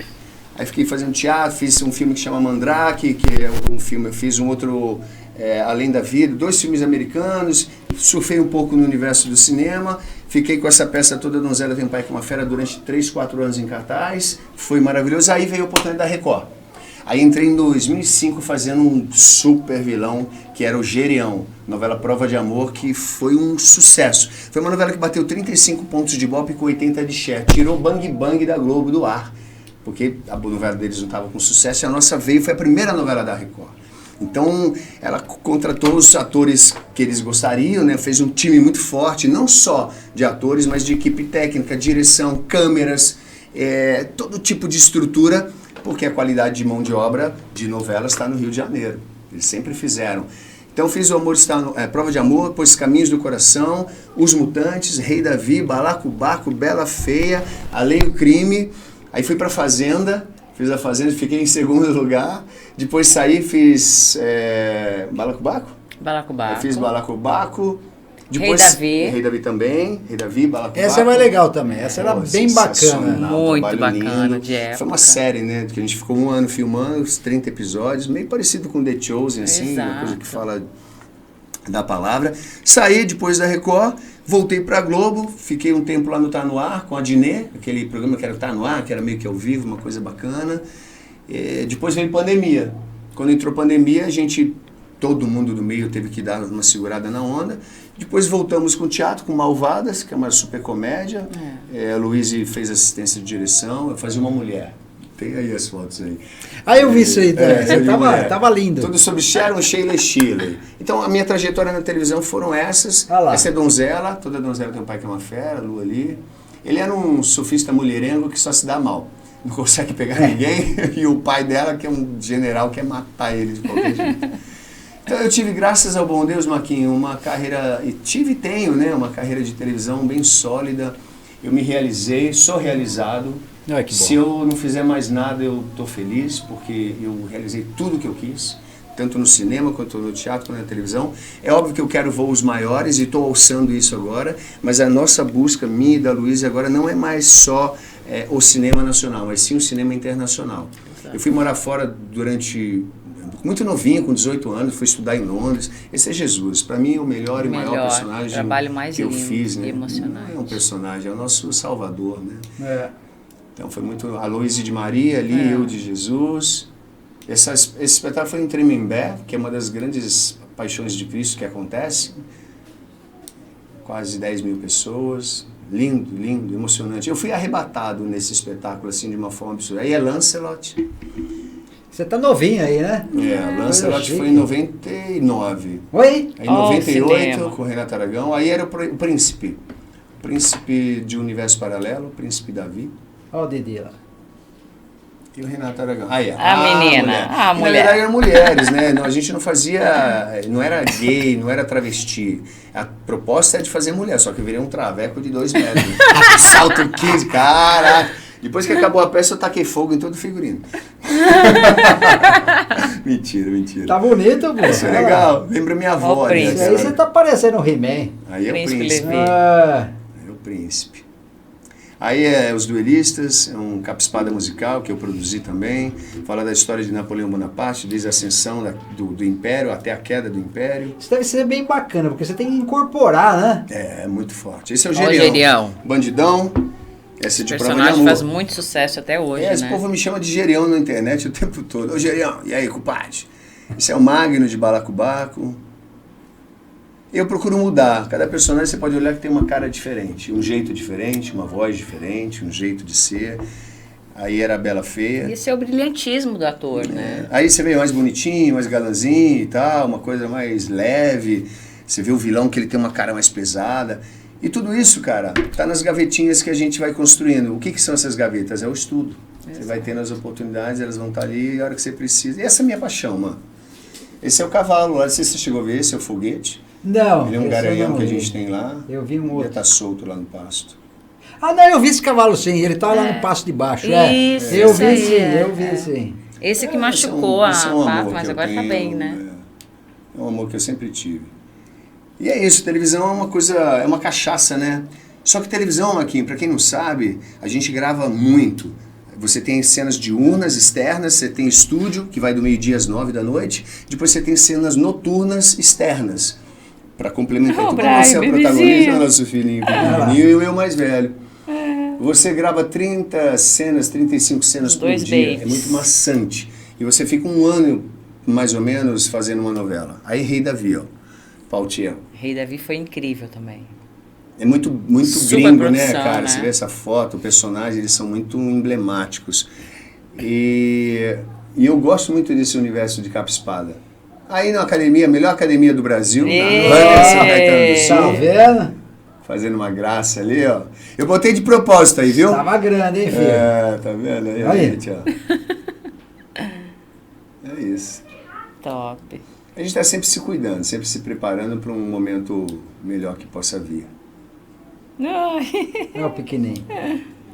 Aí fiquei fazendo teatro, fiz um filme que chama Mandrake, que é um filme, eu fiz um outro, Além da Vida, 2 filmes americanos, surfei um pouco no universo do cinema, fiquei com essa peça toda, Donzela Vem Pai que é uma Fera, durante 3, 4 anos em cartaz, foi maravilhoso. Aí veio a oportunidade da Record. Aí entrei em 2005 fazendo um super vilão, que era o Gerião, novela Prova de Amor, que foi um sucesso. Foi uma novela que bateu 35 pontos de Ibope com 80 de share, tirou Bang Bang da Globo do ar, porque a novela deles não estava com sucesso, e a nossa veio, foi a primeira novela da Record. Então, ela contratou os atores que eles gostariam, né? Fez um time muito forte, não só de atores, mas de equipe técnica, direção, câmeras, todo tipo de estrutura, porque a qualidade de mão de obra de novelas está no Rio de Janeiro. Eles sempre fizeram. Então fiz o Amor Está no, Prova de Amor, depois Caminhos do Coração, Os Mutantes, Rei Davi, Balacobaco, Bela Feia, A Lei e o Crime. Aí fui pra Fazenda, fiz a Fazenda, fiquei em segundo lugar. Depois saí, fiz Balacobaco? Balacobaco. Eu fiz Balacobaco. Depois, Rei Davi também. Rei Davi, Balacobaco. Essa é mais legal também. Essa era bem bacana. Muito bacana, de época. Foi uma série, né? Que a gente ficou um ano filmando, os 30 episódios, meio parecido com The Chosen, assim, Exato. uma coisa que fala da palavra. Saí depois da Record, voltei pra Globo, fiquei um tempo lá no Tá No Ar com a Dinê, aquele programa que era Tá No Ar, que era meio que ao vivo, uma coisa bacana. Depois veio pandemia. Quando entrou pandemia, todo mundo do meio teve que dar uma segurada na onda. Depois voltamos com o teatro, com Malvadas, que é uma super comédia. A Luiz fez assistência de direção, eu fazia uma mulher. Tem aí as fotos aí. Ah, eu vi isso aí, você tava lindo. Tudo sobre Sharon, Sheila e Shirley. Então a minha trajetória na televisão foram essas. Essa é Donzela, toda Donzela tem um pai que é uma fera, Lu ali. Ele era um surfista mulherengo que só se dá mal. Não consegue pegar ninguém. E o pai dela, que é um general, quer matar ele de qualquer jeito. Então eu tive, graças ao bom Deus, Marquinho, uma carreira, e tenho, né, uma carreira de televisão bem sólida. Eu me realizei, sou realizado. Que bom. Se eu não fizer mais nada, eu estou feliz, porque eu realizei tudo o que eu quis, tanto no cinema, quanto no teatro, quanto na televisão. É óbvio que eu quero voos maiores e estou alçando isso agora, mas a nossa busca, minha e da Luísa, agora não é mais só o cinema nacional, mas sim o cinema internacional. Exato. Eu fui morar fora muito novinho, com 18 anos, fui estudar em Londres. Esse é Jesus. Para mim, o melhor e maior personagem trabalho mais que eu fiz. Né? Emocionante. Não é um personagem, é o nosso Salvador. Né? Então foi muito a Luísa de Maria ali, eu de Jesus. Esse espetáculo foi em Tremembé, que é uma das grandes paixões de Cristo que acontece. Quase 10 mil pessoas. Lindo, lindo, emocionante. Eu fui arrebatado nesse espetáculo assim de uma forma absurda. Aí é Lancelot. Você tá novinho aí, né? Lancelot foi em 99. Oi? Aí em 98, com o Renato Aragão. Aí era o Príncipe. Príncipe de Universo Paralelo, Príncipe Davi. Olha o Didi lá. E o Renato Aragão. A menina. Na verdade eram mulheres, né? A gente não fazia, não era gay, não era travesti. A proposta é de fazer mulher, só que eu virei um traveco de 2 metros. Salto 15, caraca. Depois que acabou a peça, eu taquei fogo em todo o figurino. Mentira. Tá bonito, pô. Isso é legal. Lembra minha avó. Aí você tá parecendo o He-Man. Aí é o Príncipe. É o Príncipe. Aí é Os Duelistas, é um capa-espada musical que eu produzi também. Fala da história de Napoleão Bonaparte, desde a ascensão do Império até a queda do Império. Isso deve ser bem bacana, porque você tem que incorporar, né? É muito forte. Esse é o Gerião. Bandidão. Esse de Prova de Amor. O personagem faz muito sucesso até hoje, né? Esse povo me chama de Gerião na internet o tempo todo. Ô Gerião, e aí, compadre? Esse é o Magno de Balacobaco. Eu procuro mudar. Cada personagem você pode olhar que tem uma cara diferente, um jeito diferente, uma voz diferente, um jeito de ser. Aí era a Bela Feia. Esse é o brilhantismo do ator, né? Aí você vê mais bonitinho, mais galanzinho e tal, uma coisa mais leve. Você vê o vilão que ele tem uma cara mais pesada. E tudo isso, cara, tá nas gavetinhas que a gente vai construindo. O que são essas gavetas? É o estudo. Você vai tendo as oportunidades, elas vão estar ali a hora que você precisa. E essa é a minha paixão, mano. Esse é o cavalo lá, não sei se você chegou a ver, esse é o foguete. Não. Ele é um garanhão que a gente tem lá. Eu vi um outro. Ele tá solto lá no pasto. Ah, não, eu vi esse cavalo sim, ele tá lá no pasto de baixo. Isso, eu vi aí, sim, eu vi sim. Esse que machucou a pata, mas agora tá bem, né? É um amor que eu sempre tive. E é isso, televisão é uma coisa, é uma cachaça, né? Só que televisão, Marquinhos, pra quem não sabe, a gente grava muito. Você tem cenas diurnas, externas, você tem estúdio, que vai do meio-dia às 9 da noite, depois você tem cenas noturnas externas, para complementar. Então, como você é o protagonista, o nosso filhinho pequenininho e o meu mais velho. Você grava 30 cenas, 35 cenas por dia, é muito maçante. E você fica um ano, mais ou menos, fazendo uma novela. Aí Rei Davi, ó. Pautier. Rei Davi foi incrível também. É muito gringo, né, cara? Né? Você vê essa foto, o personagem, eles são muito emblemáticos. E eu gosto muito desse universo de capa-espada. Aí na academia, a melhor academia do Brasil, na São Caetano do Sul. Tá vendo? Fazendo uma graça ali, ó. Eu botei de propósito aí, viu? Tava grande, hein, filho? Tá vendo aí, gente, ó. É isso. Top. A gente está sempre se cuidando, sempre se preparando para um momento melhor que possa vir. É o pequenininho.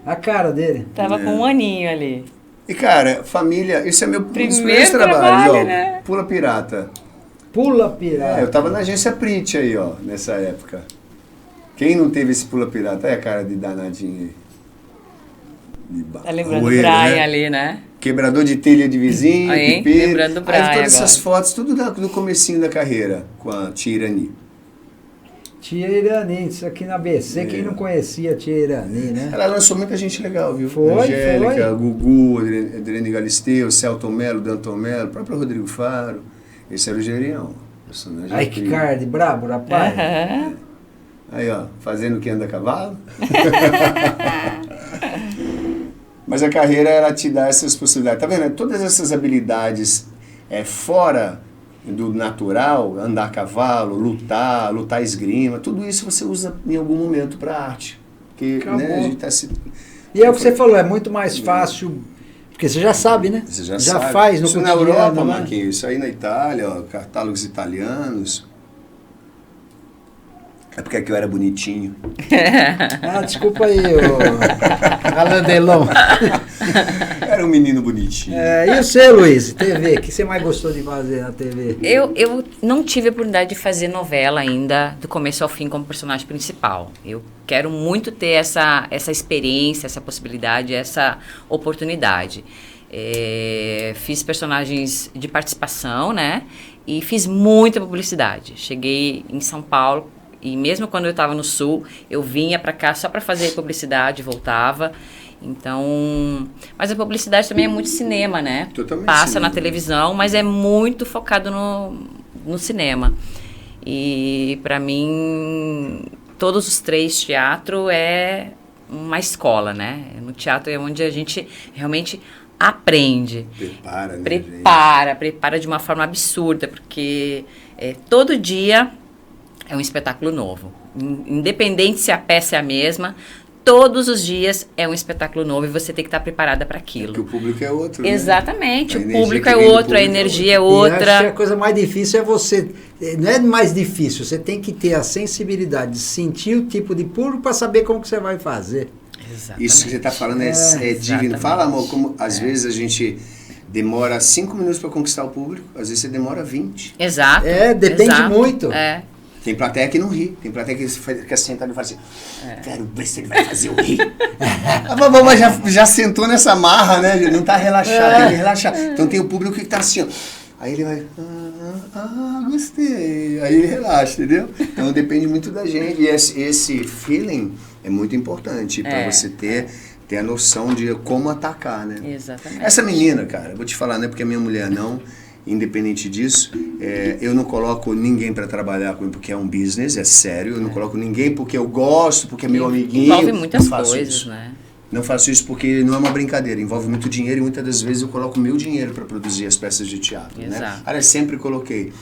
A cara dele. Tava com 1 aninho ali. E, cara, família, esse é meu Primeiro trabalho, trabalho, ó. né? Pula Pirata. Pula Pirata. Eu tava na agência Prit aí, ó, nessa época. Quem não teve esse Pula Pirata? Olha a cara de danadinho aí. Tá lembrando do Brian ali, né? Quebrador de telha de vizinho, Aí, pipeiro. lembrando do Brian Aí todas essas agora. fotos, tudo no comecinho da carreira, com a Tia Irani. Tia Irani, isso aqui na BC, quem não conhecia a Tia Irani, né? Ela lançou muita gente legal, viu? Foi. Angélica, Gugu, Adriane Galisteu, Celton Mello, Danton Mello, o próprio Rodrigo Faro. Esse era o Gerião. Personagem Ai, que incrível. cara de brabo, rapaz. Aí, ó, fazendo quem anda a cavalo. Mas a carreira, ela te dá essas possibilidades. Tá vendo? Todas essas habilidades fora do natural, andar a cavalo, lutar esgrima, tudo isso você usa em algum momento para arte. Porque, né, a gente tá se... E é o que você falou, é muito mais fácil, porque você já sabe, né? Você já já sabe. faz no isso na cotidiano, Europa, né? Marquinhos, isso aí na Itália, ó, catálogos italianos. É porque aqui eu era bonitinho. Ah, desculpa aí, ô Alain Delon. Era um menino bonitinho. E você, Luiz, TV, o que você mais gostou de fazer na TV? Eu não tive a oportunidade de fazer novela ainda, do começo ao fim, como personagem principal. Eu quero muito ter essa experiência, essa possibilidade, essa oportunidade. Fiz personagens de participação, né? E fiz muita publicidade. Cheguei em São Paulo, e mesmo quando eu estava no Sul, eu vinha para cá só para fazer publicidade, voltava. Então, mas a publicidade também é muito cinema, né? Totalmente Passa cinema. na televisão, mas é muito focado no cinema. E para mim, todos os 3 teatro é uma escola, né? No teatro é onde a gente realmente aprende. Prepara, né, Prepara de uma forma absurda, porque todo dia é um espetáculo novo. Independente se a peça é a mesma, todos os dias é um espetáculo novo e você tem que estar preparada para aquilo. Porque o público é outro, né? Exatamente, A o energia público que é vem do outro, a público é energia é E acho que outra. a coisa mais difícil é você... Não é mais difícil, você tem que ter a sensibilidade de sentir o tipo de público para saber como que você vai fazer. Exatamente. Isso que você está falando é divino. exatamente. Fala, amor, como às vezes a gente demora 5 minutos para conquistar o público, às vezes você demora 20. Exato. Depende exato. muito. Tem plateia que não ri, tem plateia que fica sentado e fala assim, quero ver se ele vai fazer eu rir. A babá já sentou nessa marra, né? Não tá relaxado, tem que relaxar. Então tem o público que tá assim, ó. Aí ele vai, gostei. Aí ele relaxa, entendeu? Então depende muito da gente. E esse feeling é muito importante para você ter a noção de como atacar, né? Exatamente. Essa menina, cara, eu vou te falar, não é porque a minha mulher não... Independente disso, eu não coloco ninguém para trabalhar comigo porque é um business, é sério. Eu não coloco ninguém porque eu gosto, porque é meu amiguinho. Envolve muitas Não faço coisas, isso. né? Não faço isso porque não é uma brincadeira. Envolve muito dinheiro e muitas das vezes eu coloco meu dinheiro para produzir as peças de teatro. Exato. Né? Aliás, sempre coloquei.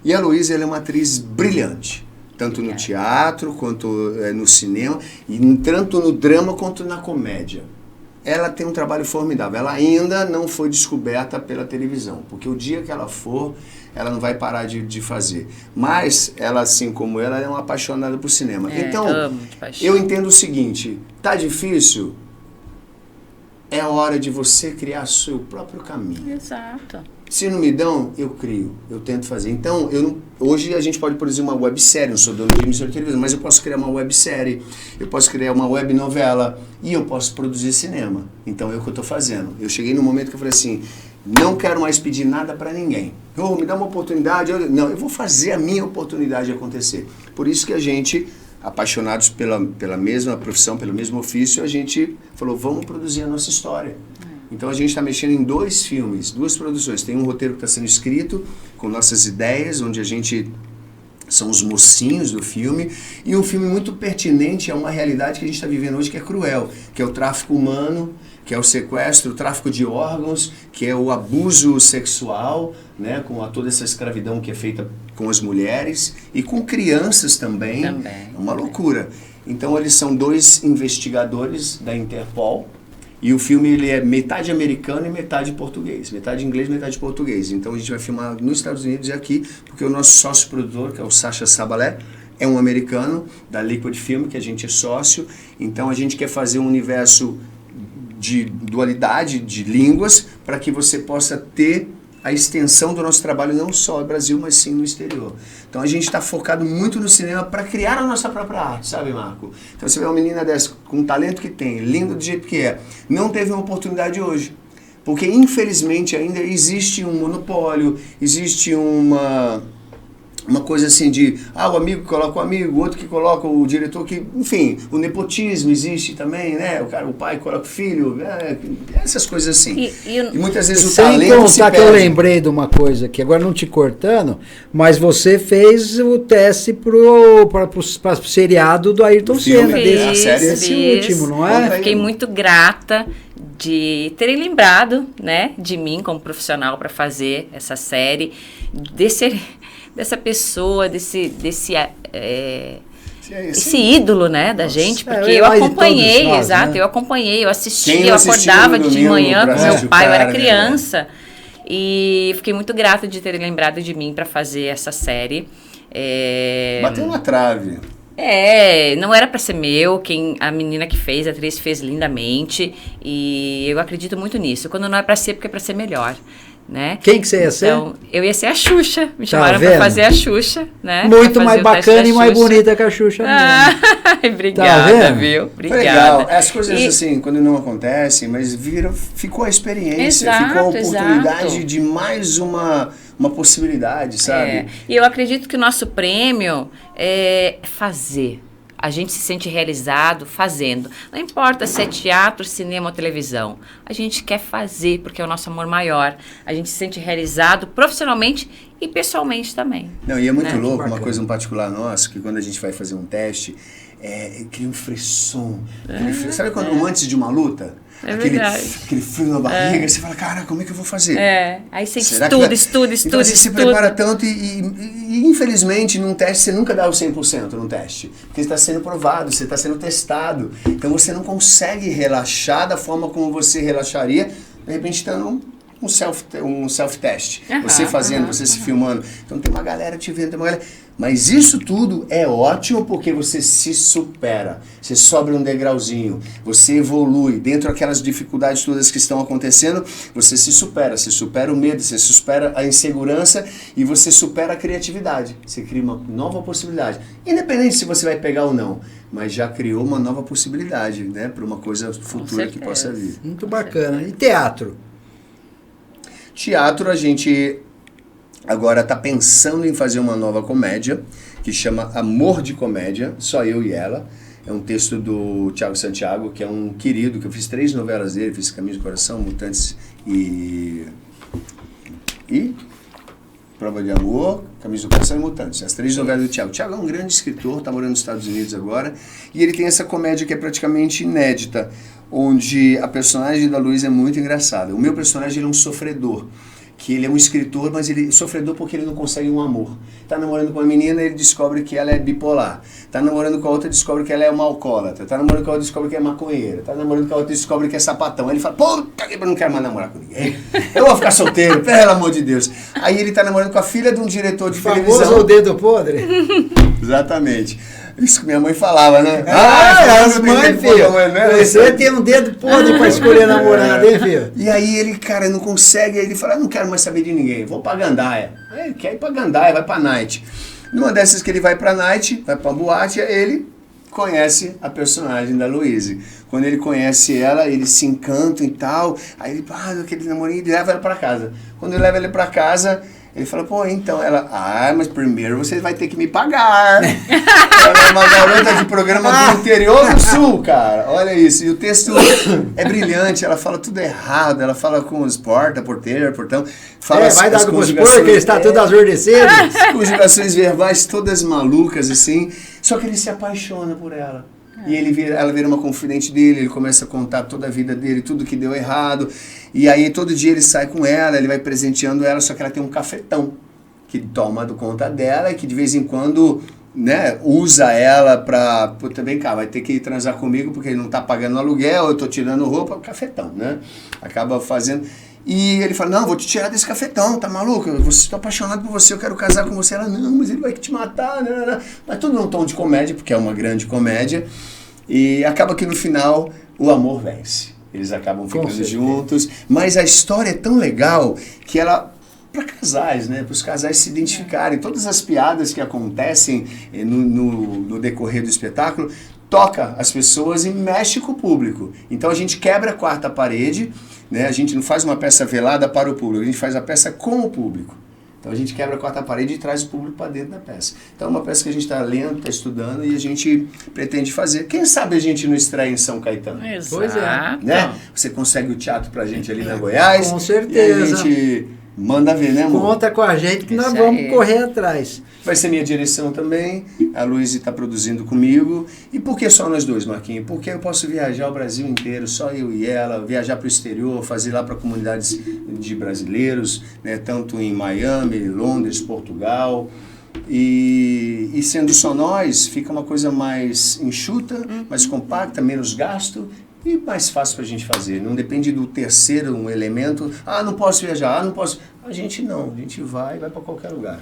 E a Luísa, ela é uma atriz brilhante. Tanto no teatro, quanto no cinema, e tanto no drama quanto na comédia. Ela tem um trabalho formidável. Ela ainda não foi descoberta pela televisão, porque o dia que ela for, ela não vai parar de fazer. Mas ela, assim como ela, é uma apaixonada por cinema. Então, amo de paixão. eu entendo o seguinte, tá difícil? É hora de você criar seu próprio caminho. Exato. Se não me dão, eu crio, eu tento fazer. Então, hoje a gente pode produzir uma websérie, não sou dono de emissora de televisão, mas eu posso criar uma websérie, eu posso criar uma web novela e eu posso produzir cinema. Então, é o que eu estou fazendo. Eu cheguei no momento que eu falei assim, não quero mais pedir nada para ninguém. Me dá uma oportunidade. Não, eu vou fazer a minha oportunidade acontecer. Por isso que a gente, apaixonados pela mesma profissão, pelo mesmo ofício, a gente falou, vamos produzir a nossa história. Então a gente está mexendo em 2 filmes, 2 produções. Tem um roteiro que está sendo escrito com nossas ideias, onde a gente são os mocinhos do filme, e um filme muito pertinente a uma realidade que a gente está vivendo hoje, que é cruel, que é o tráfico humano, que é o sequestro, o tráfico de órgãos, que é o abuso sexual, né, com toda essa escravidão que é feita com as mulheres e com crianças também. É uma loucura. Então eles são 2 investigadores da Interpol, E o filme ele é metade americano e metade português. Metade inglês, metade português. Então a gente vai filmar nos Estados Unidos e aqui, porque o nosso sócio produtor, que é o Sacha Sabalé, é um americano da Liquid Film, que a gente é sócio. Então a gente quer fazer um universo de dualidade de línguas para que você possa ter a extensão do nosso trabalho não só no Brasil, mas sim no exterior. Então a gente está focado muito no cinema para criar a nossa própria arte, sabe, Marco? Então você vê uma menina dessa, com o talento que tem, linda do jeito que é, não teve uma oportunidade hoje. Porque infelizmente ainda existe um monopólio, existe uma coisa assim de, o amigo que coloca o amigo, o outro que coloca o diretor que, enfim, o nepotismo existe também, né? O pai coloca o filho, essas coisas assim. E muitas vezes o talento se perde. Que eu lembrei de uma coisa aqui, agora não te cortando, mas você fez o teste para o seriado do Ayrton Senna, desse último, não é? Eu fiquei muito grata de terem lembrado, né, de mim como profissional para fazer essa série, dessa pessoa, esse ídolo, né, da gente, porque eu acompanhei, nós, exato, né? Eu acompanhei, eu assistia, eu acordava de manhã com meu pai, eu era criança, e fiquei muito grata de terem lembrado de mim para fazer essa série. Bateu na trave. Não era para ser meu, a menina que fez, a atriz fez lindamente, e eu acredito muito nisso. Quando não é para ser, porque é para ser melhor, né? Quem que você ia ser? Então, eu ia ser a Xuxa, me chamaram para fazer a Xuxa, né? Muito mais bacana e mais bonita que a Xuxa mesmo. Obrigada, viu? Obrigada. Foi legal, as coisas assim, quando não acontecem, mas ficou a experiência, ficou a oportunidade de mais uma possibilidade, sabe? E eu acredito que o nosso prêmio é fazer. A gente se sente realizado fazendo. Não importa se é teatro, cinema ou televisão. A gente quer fazer porque é o nosso amor maior. A gente se sente realizado profissionalmente e pessoalmente também. Não, e é muito louco, uma coisa em particular nossa, que quando a gente vai fazer um teste, cria um frisson. Sabe quando antes de uma luta? Aquele frio na barriga, você fala, cara, como é que eu vou fazer? Aí você estuda. Então você se prepara tanto e infelizmente num teste você nunca dá o 100% num teste. Porque você está sendo provado, você está sendo testado. Então você não consegue relaxar da forma como você relaxaria, de repente estando um self-test. Você fazendo, você se filmando. Então tem uma galera te vendo, tem uma galera... Mas isso tudo é ótimo porque você se supera, você sobe um degrauzinho, você evolui, dentro daquelas dificuldades todas que estão acontecendo, você se supera o medo, você supera a insegurança e você supera a criatividade, você cria uma nova possibilidade, independente se você vai pegar ou não, mas já criou uma nova possibilidade, né, para uma coisa futura que possa vir. Muito bacana. E teatro? Teatro a gente... Agora está pensando em fazer uma nova comédia, que chama Amor de Comédia, Só Eu e Ela. É um texto do Thiago Santiago, que é um querido, que eu fiz 3 novelas dele, fiz Caminho do Coração, Mutantes e Prova de Amor, Caminho do Coração e Mutantes. As 3 novelas do Thiago. O Thiago é um grande escritor, está morando nos Estados Unidos agora, e ele tem essa comédia que é praticamente inédita, onde a personagem da Luísa é muito engraçada. O meu personagem ele é um sofredor. Que ele é um escritor, mas ele é sofredor porque ele não consegue um amor. Tá namorando com uma menina, ele descobre que ela é bipolar. Tá namorando com a outra, descobre que ela é uma alcoólatra. Tá namorando com a outra, descobre que é maconheira. Tá namorando com a outra, descobre que é sapatão. Aí ele fala, puta que eu não quero mais namorar com ninguém. Eu vou ficar solteiro, pelo amor de Deus. Aí ele tá namorando com a filha de um diretor de televisão. Famoso o dedo podre? Exatamente. Isso que minha mãe falava, né? As mães, filho. Você tem um dedo podre pra escolher namorada, hein, filho? E aí ele, cara, não consegue. Aí ele fala, não quero mais saber de ninguém. Vou pra Gandaia. Aí ele quer ir pra Gandaia, vai pra night. Numa dessas que ele vai pra night, vai pra boate, ele conhece a personagem da Louise. Quando ele conhece ela, eles se encantam e tal. Aí ele, aquele namorinho, ele leva ela pra casa. Quando ele leva ela pra casa... Ele fala, então, ela, mas primeiro você vai ter que me pagar. Ela é uma garota de programa do interior do sul, cara. Olha isso. E o texto é brilhante, ela fala tudo errado, ela fala com os porteiro, portão. Fala vai dar com os porcos, ele está tudo azurdecido. Conjugações verbais todas malucas, assim. Só que ele se apaixona por ela. E ela vira uma confidente dele, ele começa a contar toda a vida dele, tudo que deu errado. E aí todo dia ele sai com ela, ele vai presenteando ela, só que ela tem um cafetão que toma conta dela e que de vez em quando né, usa ela pra, puta, vem cá, vai ter que transar comigo porque ele não tá pagando aluguel, eu tô tirando roupa, cafetão, né? Acaba fazendo... E ele fala, não, vou te tirar desse cafetão, tá maluco? Eu estou apaixonado por você, eu quero casar com você. Ela, não, mas ele vai te matar, não. Mas tudo num tom de comédia, porque é uma grande comédia. E acaba que no final o amor vence. Eles acabam ficando juntos. Mas a história é tão legal que ela... para casais, né? Para os casais se identificarem. Todas as piadas que acontecem no decorrer do espetáculo toca as pessoas e mexe com o público. Então a gente quebra a quarta parede, né? A gente não faz uma peça velada para o público, a gente faz a peça com o público. Então a gente quebra a quarta parede e traz o público para dentro da peça. Então é uma peça que a gente está lendo, está estudando e a gente pretende fazer. Quem sabe a gente não estreia em São Caetano? Exato. Pois é. Né? Você consegue o teatro para a gente ali na Goiás. Com certeza. E a gente manda ver, né, amor? Conta com a gente que nós Isso vamos aí. correr atrás. Vai ser minha direção também, a Luísa está produzindo comigo. E por que só nós dois, Marquinhos? Porque eu posso viajar o Brasil inteiro, só eu e ela, viajar para o exterior, fazer lá para comunidades de brasileiros, né, tanto em Miami, Londres, Portugal. E sendo só nós, fica uma coisa mais enxuta, mais compacta, menos gasto e mais fácil para a gente fazer. Não depende do terceiro um elemento. Ah, não posso viajar, não posso... A gente vai para qualquer lugar.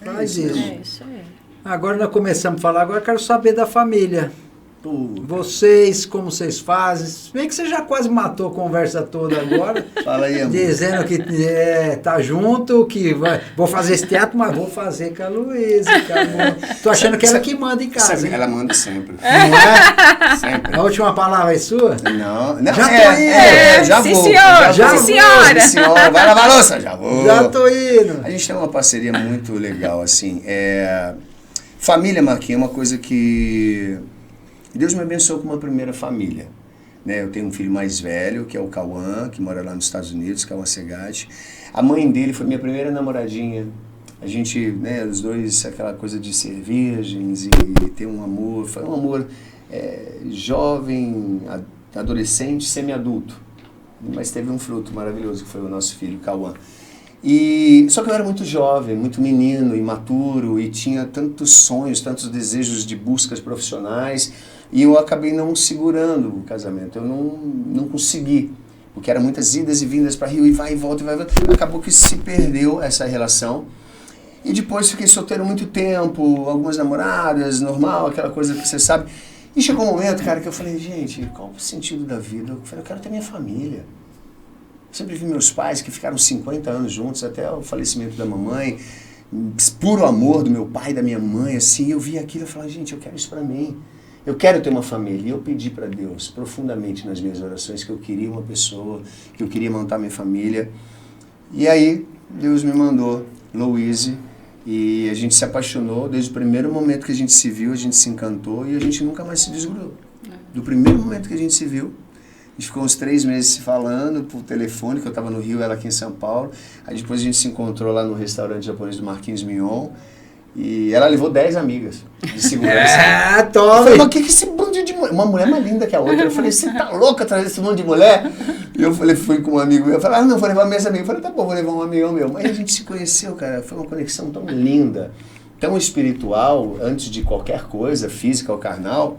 Faz isso. É isso aí. Agora nós começamos a falar, agora eu quero saber da família. Puta. Vocês, como vocês fazem? Se bem que você já quase matou a conversa toda agora. Fala aí, amor. Dizendo que tá junto, que vou fazer esse teatro, mas vou fazer com a Luísa. Tô achando que ela que manda em casa. Sabe, hein? ela manda sempre. Não é? Sempre. A última palavra é sua? Não, Já tô indo. já Sim, vou. senhor. Já Sim, vou. senhora. Sim, senhora. Vai lavar a louça? Já vou. Já tô indo. A gente tem uma parceria muito legal, assim. Família, Marquinhos, é uma coisa que... Deus me abençoou com uma primeira família. Né? Eu tenho um filho mais velho, que é o Cauã, que mora lá nos Estados Unidos, Cauã Segatti. A mãe dele foi minha primeira namoradinha. A gente, né, os dois, aquela coisa de ser virgens e ter um amor. Foi um amor jovem, adolescente, semi-adulto. Mas teve um fruto maravilhoso, que foi o nosso filho, Cauã. Só que eu era muito jovem, muito menino, imaturo, e tinha tantos sonhos, tantos desejos de buscas profissionais, e eu acabei não segurando o casamento. Eu não consegui, porque eram muitas idas e vindas para Rio, e vai e volta, e vai e volta. Acabou que se perdeu essa relação. E depois fiquei solteiro muito tempo, algumas namoradas, normal, aquela coisa que você sabe. E chegou um momento, cara, que eu falei, gente, qual o sentido da vida? Eu falei, eu quero ter minha família. Sempre vi meus pais que ficaram 50 anos juntos, até o falecimento da mamãe, puro amor do meu pai e da minha mãe, assim, eu vi aquilo e falei, gente, eu quero isso pra mim. Eu quero ter uma família. E eu pedi para Deus, profundamente nas minhas orações, que eu queria uma pessoa, que eu queria montar minha família. E aí, Deus me mandou Louise, e a gente se apaixonou. Desde o primeiro momento que a gente se viu, a gente se encantou, e a gente nunca mais se desgrudou. Do primeiro momento que a gente se viu, a gente ficou uns 3 meses se falando por telefone, que eu estava no Rio, ela aqui em São Paulo. Aí depois a gente se encontrou lá no restaurante japonês do Marquinhos Mignon. E ela levou 10 amigas de segurança. Toma! Eu falei, mas o que é esse bando de mulher? Uma mulher mais linda que a outra. Eu falei, você tá louca trazer esse monte de mulher? E eu falei, fui com um amigo meu. Eu falei, não, vou levar minhas amigas. Eu falei, tá bom, vou levar um amigão meu. Mas a gente se conheceu, cara. Foi uma conexão tão linda, tão espiritual, antes de qualquer coisa, física ou carnal,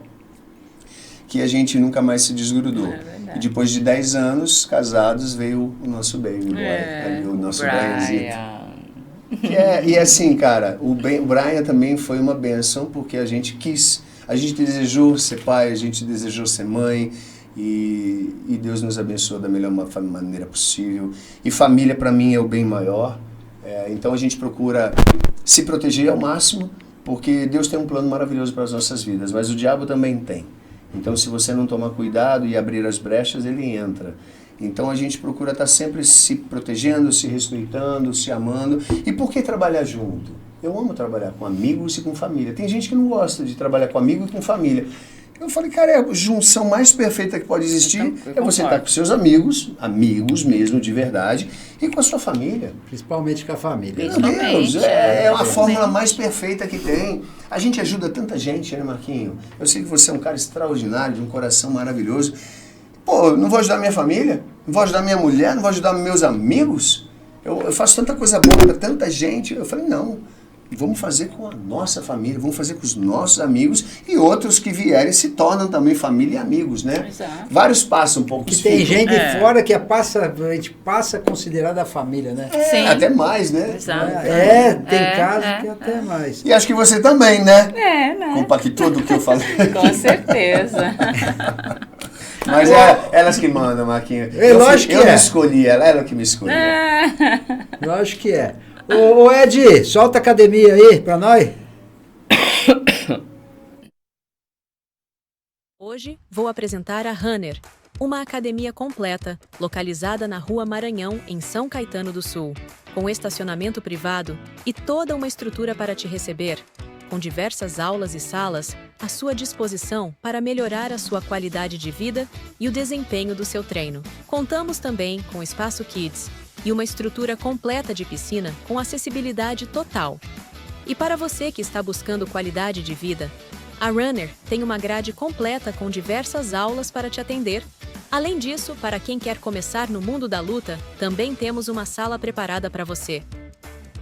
que a gente nunca mais se desgrudou. E depois de 10 anos casados, veio o nosso baby boy, o nosso Brianzito. E assim, cara, o Brian também foi uma bênção, porque a gente desejou ser pai, a gente desejou ser mãe, e Deus nos abençoou da melhor maneira possível. E família, para mim, é o bem maior. Então a gente procura se proteger ao máximo, porque Deus tem um plano maravilhoso para as nossas vidas, mas o diabo também tem. Então, se você não tomar cuidado e abrir as brechas, ele entra. Então, a gente procura estar sempre se protegendo, se respeitando, se amando. E por que trabalhar junto? Eu amo trabalhar com amigos e com família. Tem gente que não gosta de trabalhar com amigo e com família. Eu falei, cara, a junção mais perfeita que pode existir é você estar com seus amigos mesmo, de verdade, e com a sua família. Principalmente com a família. Meu Deus, é a fórmula mais perfeita que tem. A gente ajuda tanta gente, né, Marquinho? Eu sei que você é um cara extraordinário, de um coração maravilhoso. Pô, não vou ajudar minha família? Não vou ajudar minha mulher? Não vou ajudar meus amigos? Eu faço tanta coisa boa para tanta gente. Eu falei, não. vamos fazer com a nossa família, vamos fazer com os nossos amigos e outros que vierem se tornam também família e amigos, né? Exato. Vários passam, poucos Que tem ficam. gente de fora que a gente passa a considerar da família, né? Sim. Até mais, né? Exato. Tem casos que até mais. E acho que você também, né? Né? Compactou do que eu falei. Com certeza. Mas é elas que mandam, Marquinhos. Lógico que eu é. não escolhi ela que me escolheu. Lógico que é. Ô Ed, solta a academia aí pra nós. Hoje vou apresentar a Runner, uma academia completa, localizada na Rua Maranhão, em São Caetano do Sul, com estacionamento privado e toda uma estrutura para te receber, com diversas aulas e salas à sua disposição para melhorar a sua qualidade de vida e o desempenho do seu treino. Contamos também com espaço Kids e uma estrutura completa de piscina com acessibilidade total. E para você que está buscando qualidade de vida, a Runner tem uma grade completa com diversas aulas para te atender. Além disso, para quem quer começar no mundo da luta, também temos uma sala preparada para você.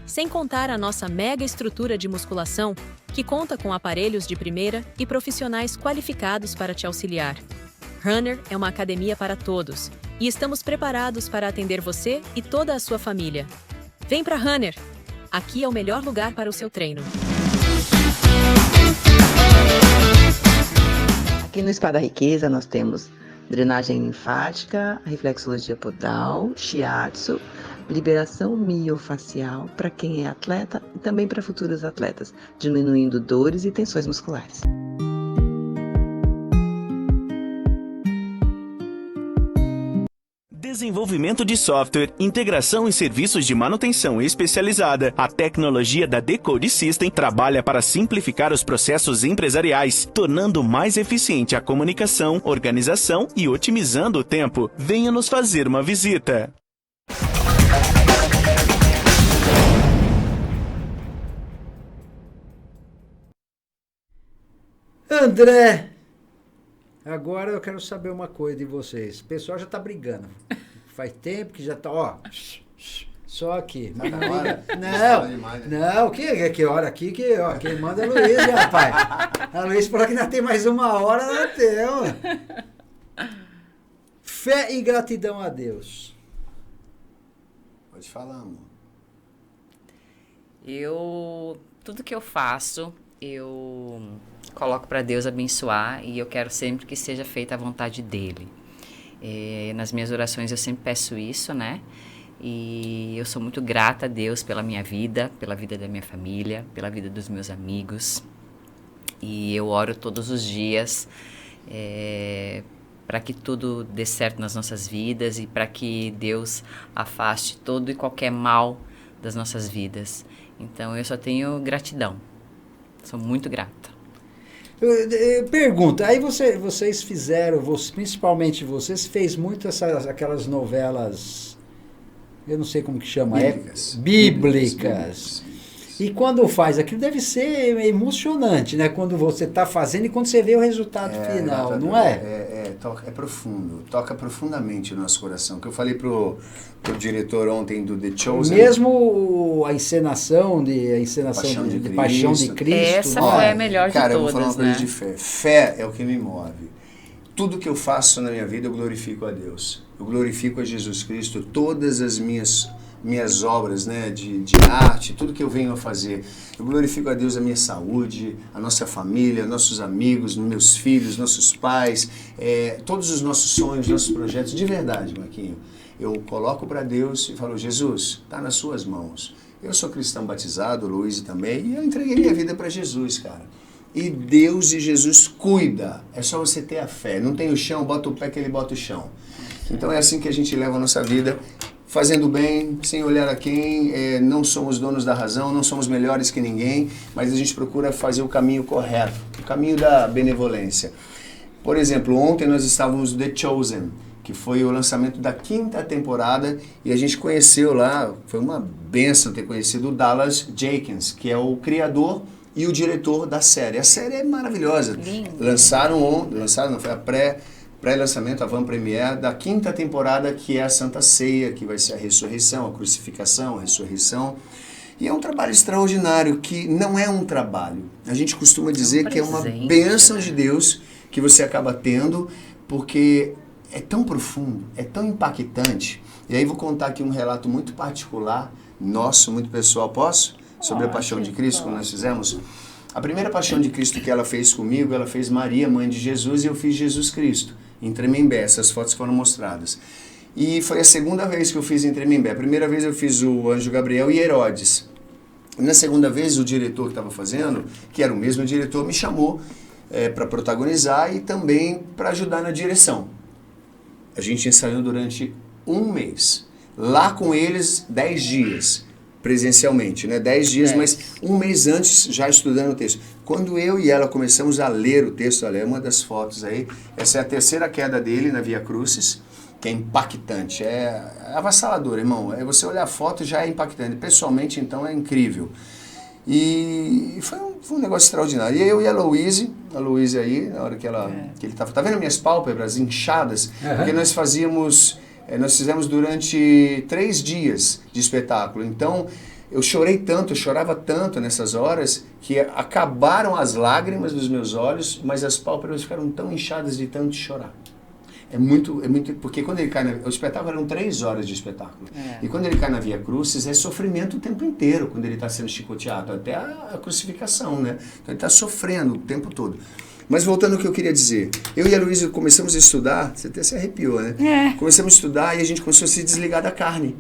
Sem contar a nossa mega estrutura de musculação, que conta com aparelhos de primeira e profissionais qualificados para te auxiliar. Runner é uma academia para todos e estamos preparados para atender você e toda a sua família. Vem para Runner! Aqui é o melhor lugar para o seu treino. Aqui no Spa da Riqueza nós temos drenagem linfática, reflexologia podal, shiatsu, liberação miofacial para quem é atleta e também para futuros atletas, diminuindo dores e tensões musculares. Desenvolvimento de software, integração e serviços de manutenção especializada. A tecnologia da Decode System trabalha para simplificar os processos empresariais, tornando mais eficiente a comunicação, organização e otimizando o tempo. Venha nos fazer uma visita. André, agora eu quero saber uma coisa de vocês. O pessoal já tá brigando. Faz tempo que já tá, ó. Só aqui. Mas não briga. Não, que hora aqui, ó, quem manda é a Luiz, rapaz. A Luiz falou que ainda tem mais uma hora, nós temos. Fé e gratidão a Deus. Pode falar, amor. Tudo que eu faço, eu coloco para Deus abençoar e eu quero sempre que seja feita a vontade dele. Nas minhas orações eu sempre peço isso, né? E eu sou muito grata a Deus pela minha vida, pela vida da minha família, pela vida dos meus amigos. E eu oro todos os dias para que tudo dê certo nas nossas vidas e para que Deus afaste todo e qualquer mal das nossas vidas. Então eu só tenho gratidão. Sou muito grata. Pergunta, aí vocês fizeram, principalmente vocês, fez muito aquelas novelas, eu não sei como que chama, bíblicas. E quando faz aquilo deve ser emocionante, né? Quando você está fazendo e quando você vê o resultado final, não é? É profundo, toca profundamente o nosso coração. Que eu falei pro diretor ontem do The Chosen. Mesmo a encenação de Paixão de Cristo. Essa foi a melhor de todas, eu vou falar uma coisa né? de fé. Fé é o que me move. Tudo que eu faço na minha vida eu glorifico a Deus. Eu glorifico a Jesus Cristo. Todas as minhas obras, né, de arte, tudo que eu venho a fazer. Eu glorifico a Deus, a minha saúde, a nossa família, nossos amigos, meus filhos, nossos pais, todos os nossos sonhos, nossos projetos, de verdade, Marquinho. Eu coloco para Deus e falo, Jesus, está nas suas mãos. Eu sou cristão batizado, o Luiz também, e eu entreguei minha vida para Jesus, cara. E Deus e Jesus cuida. É só você ter a fé. Não tem o chão, bota o pé que ele bota o chão. Então é assim que a gente leva a nossa vida, fazendo bem, sem olhar a quem, não somos donos da razão, não somos melhores que ninguém, mas a gente procura fazer o caminho correto, o caminho da benevolência. Por exemplo, ontem nós estávamos no The Chosen, que foi o lançamento da 5ª temporada, e a gente conheceu lá, foi uma bênção ter conhecido o Dallas Jenkins, que é o criador e o diretor da série. A série é maravilhosa. Lançaram não, foi a pré-lançamento, a van-premiere da 5ª temporada, que é a Santa Ceia, que vai ser a ressurreição, a crucificação, a ressurreição. E é um trabalho extraordinário, que não é um trabalho. A gente costuma dizer que é uma presente, bênção né? de Deus que você acaba tendo, porque é tão profundo, é tão impactante. E aí vou contar aqui um relato muito particular, nosso, muito pessoal. Posso? Sobre a Paixão de Cristo, que nós fizemos. A primeira Paixão de Cristo que ela fez comigo, ela fez Maria, mãe de Jesus, e eu fiz Jesus Cristo, em Tremembé. Essas fotos foram mostradas. E foi a segunda vez que eu fiz em Tremembé. A primeira vez eu fiz o Anjo Gabriel e Herodes. E na segunda vez, o diretor que estava fazendo, que era o mesmo diretor, me chamou para protagonizar e também para ajudar na direção. A gente ensaiou durante um mês. Lá com eles, 10 dias, presencialmente, né? 10 dias, mas um mês antes, já estudando o texto. Quando eu e ela começamos a ler o texto, olha, é uma das fotos aí, essa é a terceira queda dele na Via Crucis, que é impactante, é avassalador, irmão. É você olhar a foto já é impactante. Pessoalmente, então, é incrível. E foi um negócio extraordinário. E eu e a Louise aí, na hora que ele estava... Tá vendo minhas pálpebras inchadas? Porque nós fizemos durante 3 dias de espetáculo. Então, eu chorava tanto nessas horas, que acabaram as lágrimas dos meus olhos, mas as pálpebras ficaram tão inchadas de tanto chorar. É muito, porque quando ele cai o espetáculo eram 3 horas de espetáculo. E quando ele cai na Via Crucis, é sofrimento o tempo inteiro, quando ele está sendo chicoteado, até a crucificação, né? Então ele está sofrendo o tempo todo. Mas voltando ao que eu queria dizer, eu e a Luísa começamos a estudar, você até se arrepiou, né? Começamos a estudar e a gente começou a se desligar da carne.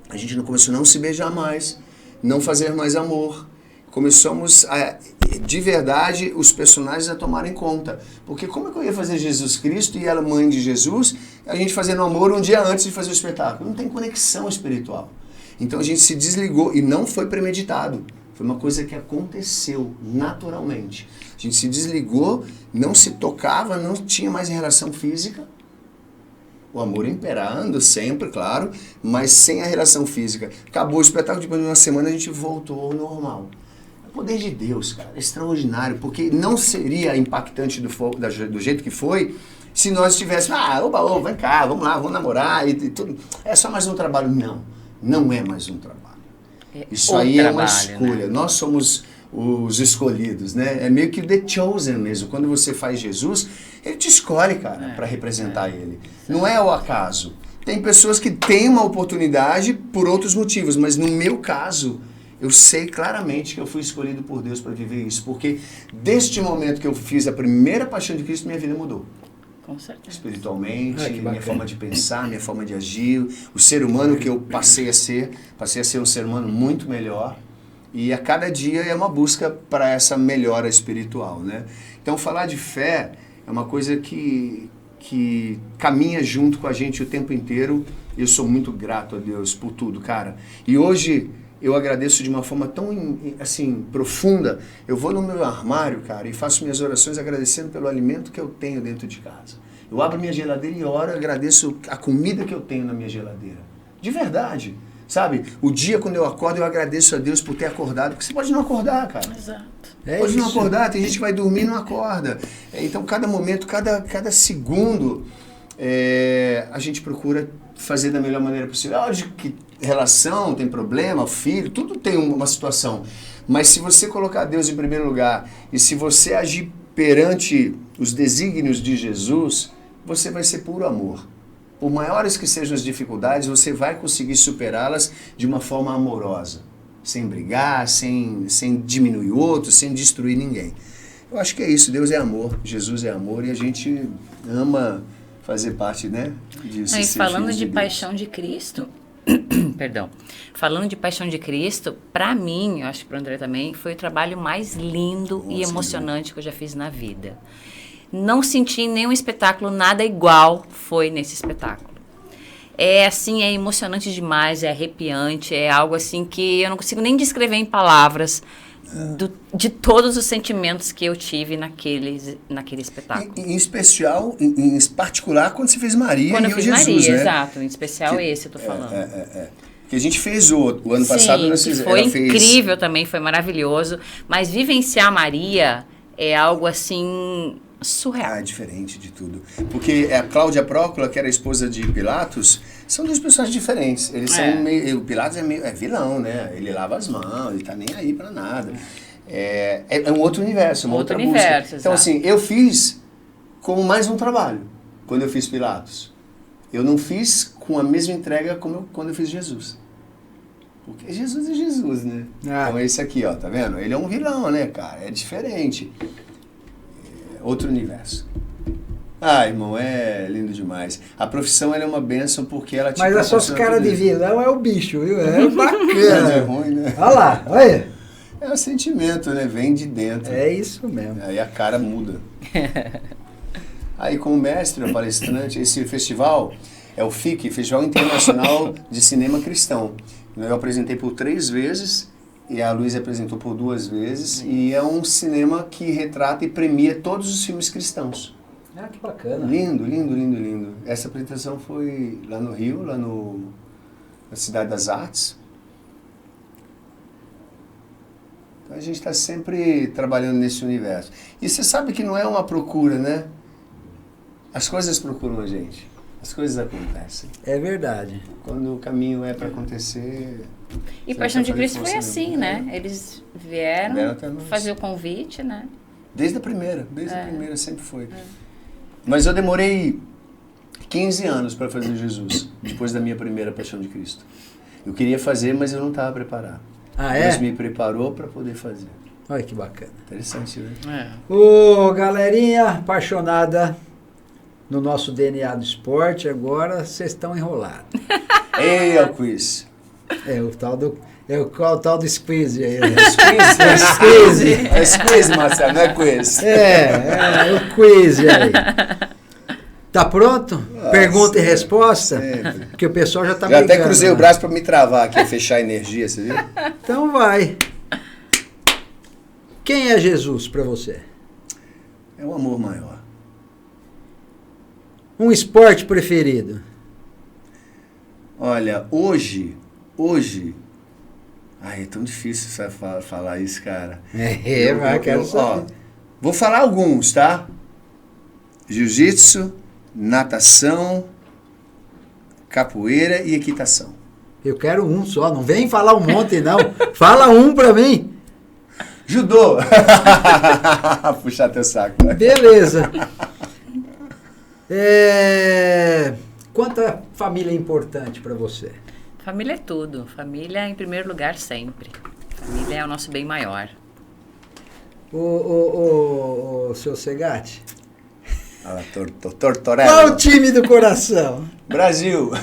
A gente começou a não se beijar mais, não fazer mais amor. Começamos de verdade, os personagens a tomarem conta. Porque como é que eu ia fazer Jesus Cristo e ela, mãe de Jesus, a gente fazendo amor um dia antes de fazer o espetáculo? Não tem conexão espiritual. Então a gente se desligou e não foi premeditado. Foi uma coisa que aconteceu naturalmente. A gente se desligou, não se tocava, não tinha mais relação física. O amor imperando sempre, claro, mas sem a relação física. Acabou o espetáculo, depois de uma semana a gente voltou ao normal. O poder de Deus, cara, é extraordinário, porque não seria impactante do jeito que foi se nós tivéssemos, vem cá, vamos lá, vamos namorar e tudo. É só mais um trabalho. Não é mais um trabalho. Isso aí é uma escolha. Né? Nós somos os escolhidos, né? É meio que the chosen mesmo. Quando você faz Jesus, ele te escolhe, cara, para representar ele. Não é o acaso. Tem pessoas que têm uma oportunidade por outros motivos, mas no meu caso, eu sei claramente que eu fui escolhido por Deus para viver isso, porque deste momento que eu fiz a primeira Paixão de Cristo, minha vida mudou. Com certeza. Espiritualmente, minha forma de pensar, minha forma de agir, o ser humano que eu passei a ser um ser humano muito melhor. E a cada dia é uma busca para essa melhora espiritual, né? Então, falar de fé é uma coisa que caminha junto com a gente o tempo inteiro. Eu sou muito grato a Deus por tudo, cara. E hoje eu agradeço de uma forma tão, assim, profunda. Eu vou no meu armário, cara, e faço minhas orações agradecendo pelo alimento que eu tenho dentro de casa. Eu abro minha geladeira e oro, agradeço a comida que eu tenho na minha geladeira. De verdade. Sabe, o dia quando eu acordo, eu agradeço a Deus por ter acordado, porque você pode não acordar, cara. Exato. Pode não acordar, tem gente que vai dormir e não acorda. Então, cada momento, cada segundo, a gente procura fazer da melhor maneira possível. Lógico que relação, tem problema, filho, tudo tem uma situação. Mas se você colocar Deus em primeiro lugar e se você agir perante os desígnios de Jesus, você vai ser puro amor. Por maiores que sejam as dificuldades, você vai conseguir superá-las de uma forma amorosa, sem brigar, sem diminuir o outro, sem destruir ninguém. Eu acho que é isso, Deus é amor, Jesus é amor e a gente ama fazer parte, né, disso. E falando de Paixão de Cristo, falando de Paixão de Cristo, para mim, eu acho que para o André também, foi o trabalho mais lindo e emocionante que eu já fiz na vida. Não senti nenhum espetáculo nada igual foi nesse espetáculo. É assim, é emocionante demais, é arrepiante, é algo assim que eu não consigo nem descrever em palavras de todos os sentimentos que eu tive naquele espetáculo. Em especial, em particular, quando você fez Maria quando e eu fiz Jesus, Maria, né? exato, em especial esse eu tô falando. Que a gente fez o ano passado, nós fizemos. Foi incrível também, foi maravilhoso, mas vivenciar Maria é algo assim surreal. É diferente de tudo. Porque a Cláudia Prócula, que era a esposa de Pilatos, são duas pessoas diferentes. Eles são meio... O Pilatos é vilão, né? Ele lava as mãos, ele tá nem aí pra nada. É um outro universo, uma outra busca. Então, assim, eu fiz como mais um trabalho quando eu fiz Pilatos. Eu não fiz com a mesma entrega como quando eu fiz Jesus. Porque Jesus é Jesus, né? Então, esse aqui, ó, tá vendo? Ele é um vilão, né, cara? É diferente. Outro universo. Irmão, é lindo demais. A profissão ela é uma bênção porque ela te... Mas as suas caras de vilão é o bicho, viu? É bacana. É ruim, né? Olha lá, olha. É o sentimento, né? Vem de dentro. É isso mesmo. Aí a cara muda. Aí como mestre, palestrante, esse festival é o FIC, Festival Internacional de Cinema Cristão. Eu apresentei por 3 vezes... E a Luísa apresentou por 2 vezes. E é um cinema que retrata e premia todos os filmes cristãos. Que bacana. Lindo, lindo, lindo, lindo. Essa apresentação foi lá no Rio, na Cidade das Artes. Então a gente está sempre trabalhando nesse universo. E você sabe que não é uma procura, né? As coisas procuram a gente. As coisas acontecem. É verdade. Quando o caminho é para acontecer... E Paixão de Cristo foi assim, né? Eles vieram fazer o convite, né? Desde a primeira sempre foi. Mas eu demorei 15 anos para fazer Jesus, depois da minha primeira Paixão de Cristo. Eu queria fazer, mas eu não estava preparado. Deus me preparou para poder fazer. Olha que bacana. Interessante, né? Ô, galerinha apaixonada no nosso DNA do esporte, agora vocês estão enrolados. Ei, é o quiz. É o tal do squeeze aí, né? Squeeze. É squeeze, Marcelo, não é quiz. É o quiz aí. Tá pronto? Pergunta e resposta? Sempre. Porque o pessoal já tá Já brigando. até cruzei o braço para me travar aqui, fechar a energia, você viu? Então vai. Quem é Jesus para você? É um amor maior. Um esporte preferido? Olha, hoje... é tão difícil você falar isso, cara. Quero saber. Vou falar alguns, tá? Jiu-jitsu, natação, capoeira e equitação. Eu quero um só, não vem falar um monte não. Fala um pra mim. Judô. Puxar teu saco. Né? Beleza. Quanta família é importante pra você? Família é tudo. Família em primeiro lugar sempre. Família é o nosso bem maior. O seu Segatti? Tortorello. Qual o time do coração? Brasil. Na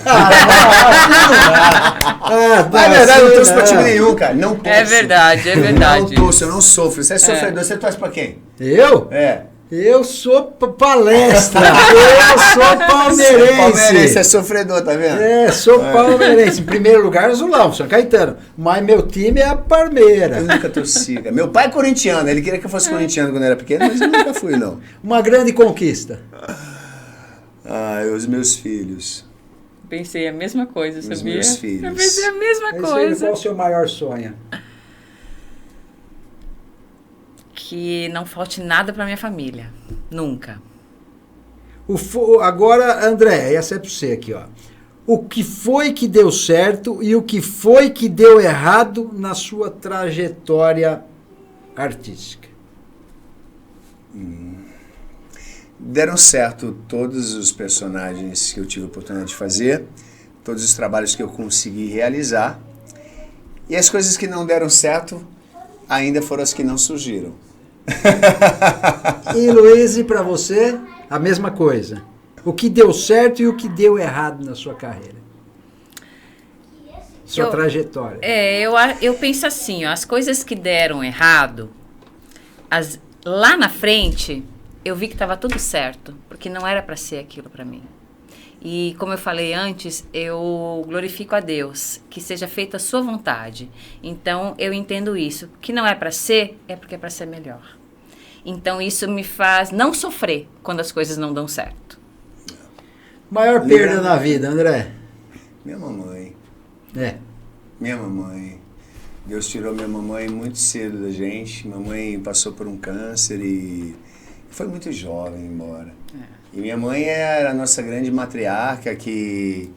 verdade, eu não torço pra time nenhum, cara. Não torço. É verdade. Não torço, eu não sofro. Você é sofredor, você torce pra quem? Eu? Eu sou palestra. Eu sou palmeirense. Palmeirense é sofredor, tá vendo? Sou palmeirense. Em primeiro lugar, Azulão, São Caetano. Mas meu time é a Parmeira. Eu nunca torci. Meu pai é corintiano. Ele queria que eu fosse corintiano quando eu era pequeno, mas eu nunca fui, não. Uma grande conquista. Os meus filhos. Pensei a mesma coisa, sabia? Os meus filhos. Eu pensei a mesma coisa. Qual o seu maior sonho? Que não falte nada para minha família. Nunca. Agora, André, essa é para você aqui, ó. O que foi que deu certo e o que foi que deu errado na sua trajetória artística? Deram certo todos os personagens que eu tive a oportunidade de fazer, todos os trabalhos que eu consegui realizar, e as coisas que não deram certo ainda foram as que não surgiram. E Luiz, para você, a mesma coisa. O que deu certo e o que deu errado na sua carreira? Sua trajetória. Eu penso assim, ó, as coisas que deram errado, lá na frente, eu vi que estava tudo certo, porque não era para ser aquilo para mim. E como eu falei antes, eu glorifico a Deus, que seja feita a sua vontade. Então eu entendo isso, que não é para ser, é porque é para ser melhor. Então isso me faz não sofrer quando as coisas não dão certo. Maior perda na vida, André? Minha mamãe. É. Minha mamãe. Deus tirou minha mamãe muito cedo da gente. Mamãe passou por um câncer e Foi muito jovem embora. E minha mãe era a nossa grande matriarca que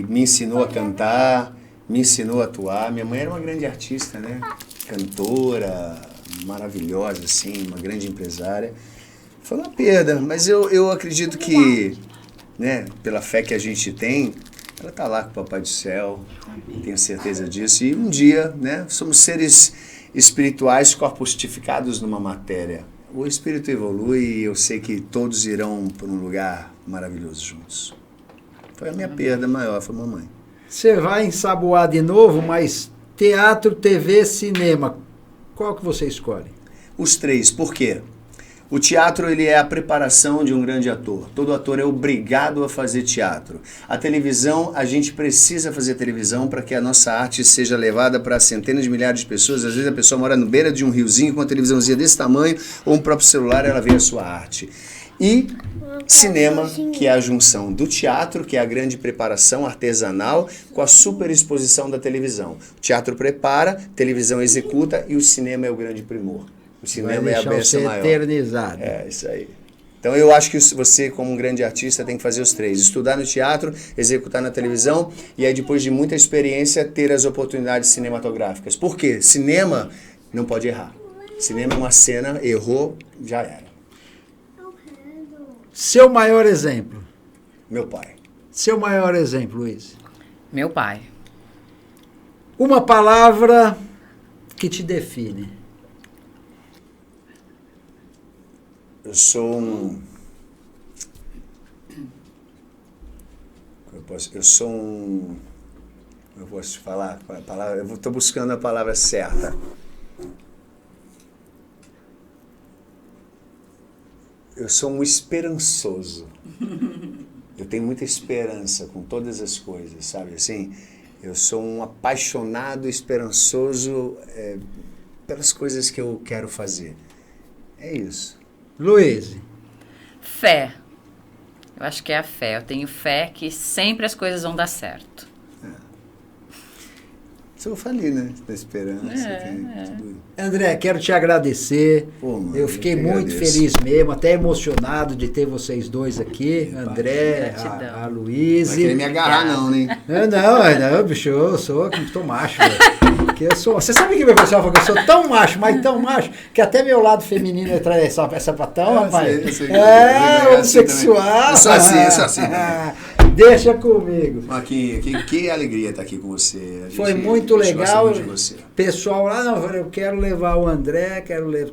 me ensinou a cantar, me ensinou a atuar. Minha mãe era uma grande artista, né? Cantora, maravilhosa, assim, uma grande empresária. Foi uma perda, mas eu acredito que, né, pela fé que a gente tem, ela está lá com o Papai do Céu, tenho certeza disso. E um dia, né, somos seres espirituais corpustificados numa matéria. O espírito evolui e eu sei que todos irão para um lugar maravilhoso juntos. Foi a minha perda maior, foi a mamãe. Você vai ensaboar de novo, mas teatro, TV, cinema, qual que você escolhe? Os três, por quê? O teatro, ele é a preparação de um grande ator. Todo ator é obrigado a fazer teatro. A televisão, a gente precisa fazer televisão para que a nossa arte seja levada para centenas de milhares de pessoas. Às vezes a pessoa mora no beira de um riozinho com uma televisãozinha desse tamanho ou um próprio celular, ela vê a sua arte. E cinema, que é a junção do teatro, que é a grande preparação artesanal, com a superexposição da televisão. O teatro prepara, televisão executa e o cinema é o grande primor. O cinema é a bênção maior. Eternizado. É, isso aí. Então eu acho que você, como um grande artista, tem que fazer os três. Estudar no teatro, executar na televisão e aí depois de muita experiência, ter as oportunidades cinematográficas. Por quê? Cinema não pode errar. Cinema é uma cena, errou, já era. Seu maior exemplo? Meu pai. Seu maior exemplo, Luiz? Meu pai. Uma palavra que te define. Eu sou um... Eu posso te falar a palavra? Eu estou buscando a palavra certa. Eu sou um esperançoso. Eu tenho muita esperança com todas as coisas, sabe? Assim, eu sou um apaixonado, esperançoso pelas coisas que eu quero fazer. É isso. Luiz. Fé. Eu acho que é a fé. Eu tenho fé que sempre as coisas vão dar certo. Isso eu falei, né? Da esperança. Tudo. André, quero te agradecer. Pô, mano, eu fiquei muito feliz mesmo, até emocionado de ter vocês dois aqui. André, a Luiz. Não vai querer me agarrar não, né? Não, bicho, eu tô macho, velho. Você sabe que meu pessoal fala que eu sou tão macho, mas tão macho, que até meu lado feminino é sapatão, rapaz. Eu sei, homossexual. Eu sou assim. Deixa comigo. Que alegria estar aqui com você. Foi muito legal. Muito de você. Pessoal lá, eu quero levar o André,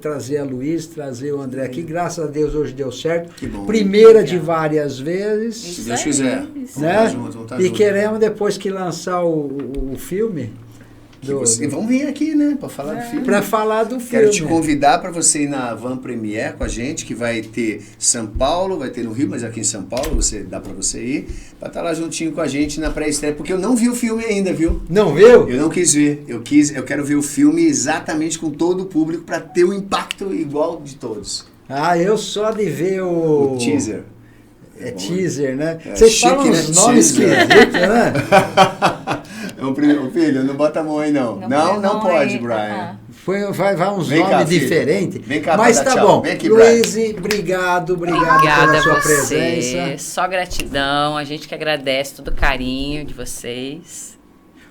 trazer a Luiz, trazer o André aqui. Graças a Deus hoje deu certo. Que bom. Primeira de várias vezes. Se Deus quiser. Né? E queremos, depois que lançar o filme... Vamos vir aqui, né, para falar do filme. Para falar do filme. Quero te convidar para você ir na Van Premiere com a gente, que vai ter São Paulo, vai ter no Rio, mas aqui em São Paulo dá para você ir, para estar lá juntinho com a gente na pré-estreia, porque eu não vi o filme ainda, viu? Não viu? Eu não quis ver. Eu quero ver o filme exatamente com todo o público para ter um impacto igual de todos. Eu só de ver o teaser. É teaser, né? Vocês falam uns nomes esquisitos, né? Filho, não bota a mão aí não. Não pode, Brian. Vai uns nomes diferentes. Vem cá, mas tá tchau. bom. Vem aqui, Luiz, obrigado pela sua você. presença. Só gratidão, a gente que agradece todo o carinho de vocês.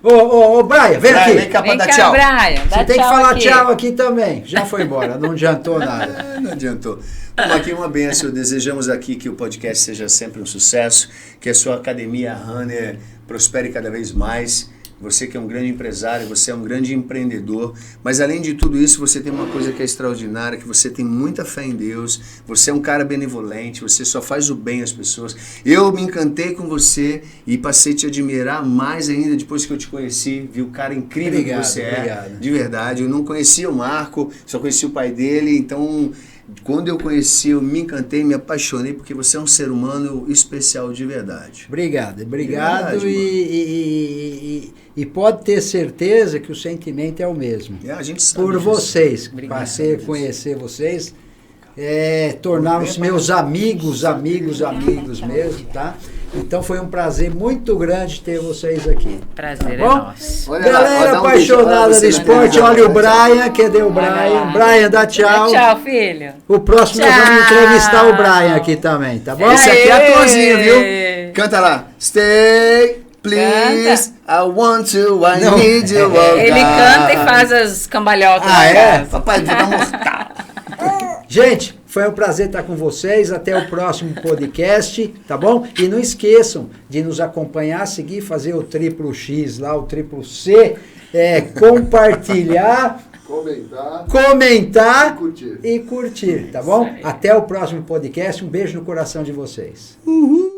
Ô, Brian, vem aqui. Vem cá pra dar tchau. Brian, você tem que falar tchau aqui também. Já foi embora, não adiantou nada. Não adiantou. Aqui uma benção, desejamos aqui que o podcast seja sempre um sucesso, que a sua academia Runner prospere cada vez mais. Você que é um grande empresário, você é um grande empreendedor, mas além de tudo isso, você tem uma coisa que é extraordinária, que você tem muita fé em Deus, você é um cara benevolente, você só faz o bem às pessoas. Eu me encantei com você e passei a te admirar mais ainda depois que eu te conheci, vi o cara incrível que você é, de verdade. Eu não conhecia o Marco, só conhecia o pai dele, então... Quando eu conheci, eu me encantei, me apaixonei, porque você é um ser humano especial de verdade. Obrigado. E pode ter certeza que o sentimento é o mesmo. A gente sabe por disso. Vocês, passei a conhecer vocês, tornaram-se meus amigos mesmo, tá? Então foi um prazer muito grande ter vocês aqui. Prazer tá é bom? nosso. Olha lá, Galera ó, dá um beijo. apaixonada Olha de você na esporte, televisão. olha o Brian, cadê o Brian? Brian, dá tchau. Tchau, filho. O próximo nós vamos entrevistar o Brian aqui também, tá bom? Esse aqui é Aê! atorzinho, viu? Canta lá. Stay, please, I want you, I Não. need you, oh Ele God. canta e faz as cambalhotas. Ah, na é? casa. Papai, vou dar um mortal. Gente, foi um prazer estar com vocês. Até o próximo podcast, tá bom? E não esqueçam de nos acompanhar, seguir, fazer o triplo X lá, o triplo C, compartilhar, comentar e curtir, tá bom? Até o próximo podcast. Um beijo no coração de vocês. Uhul.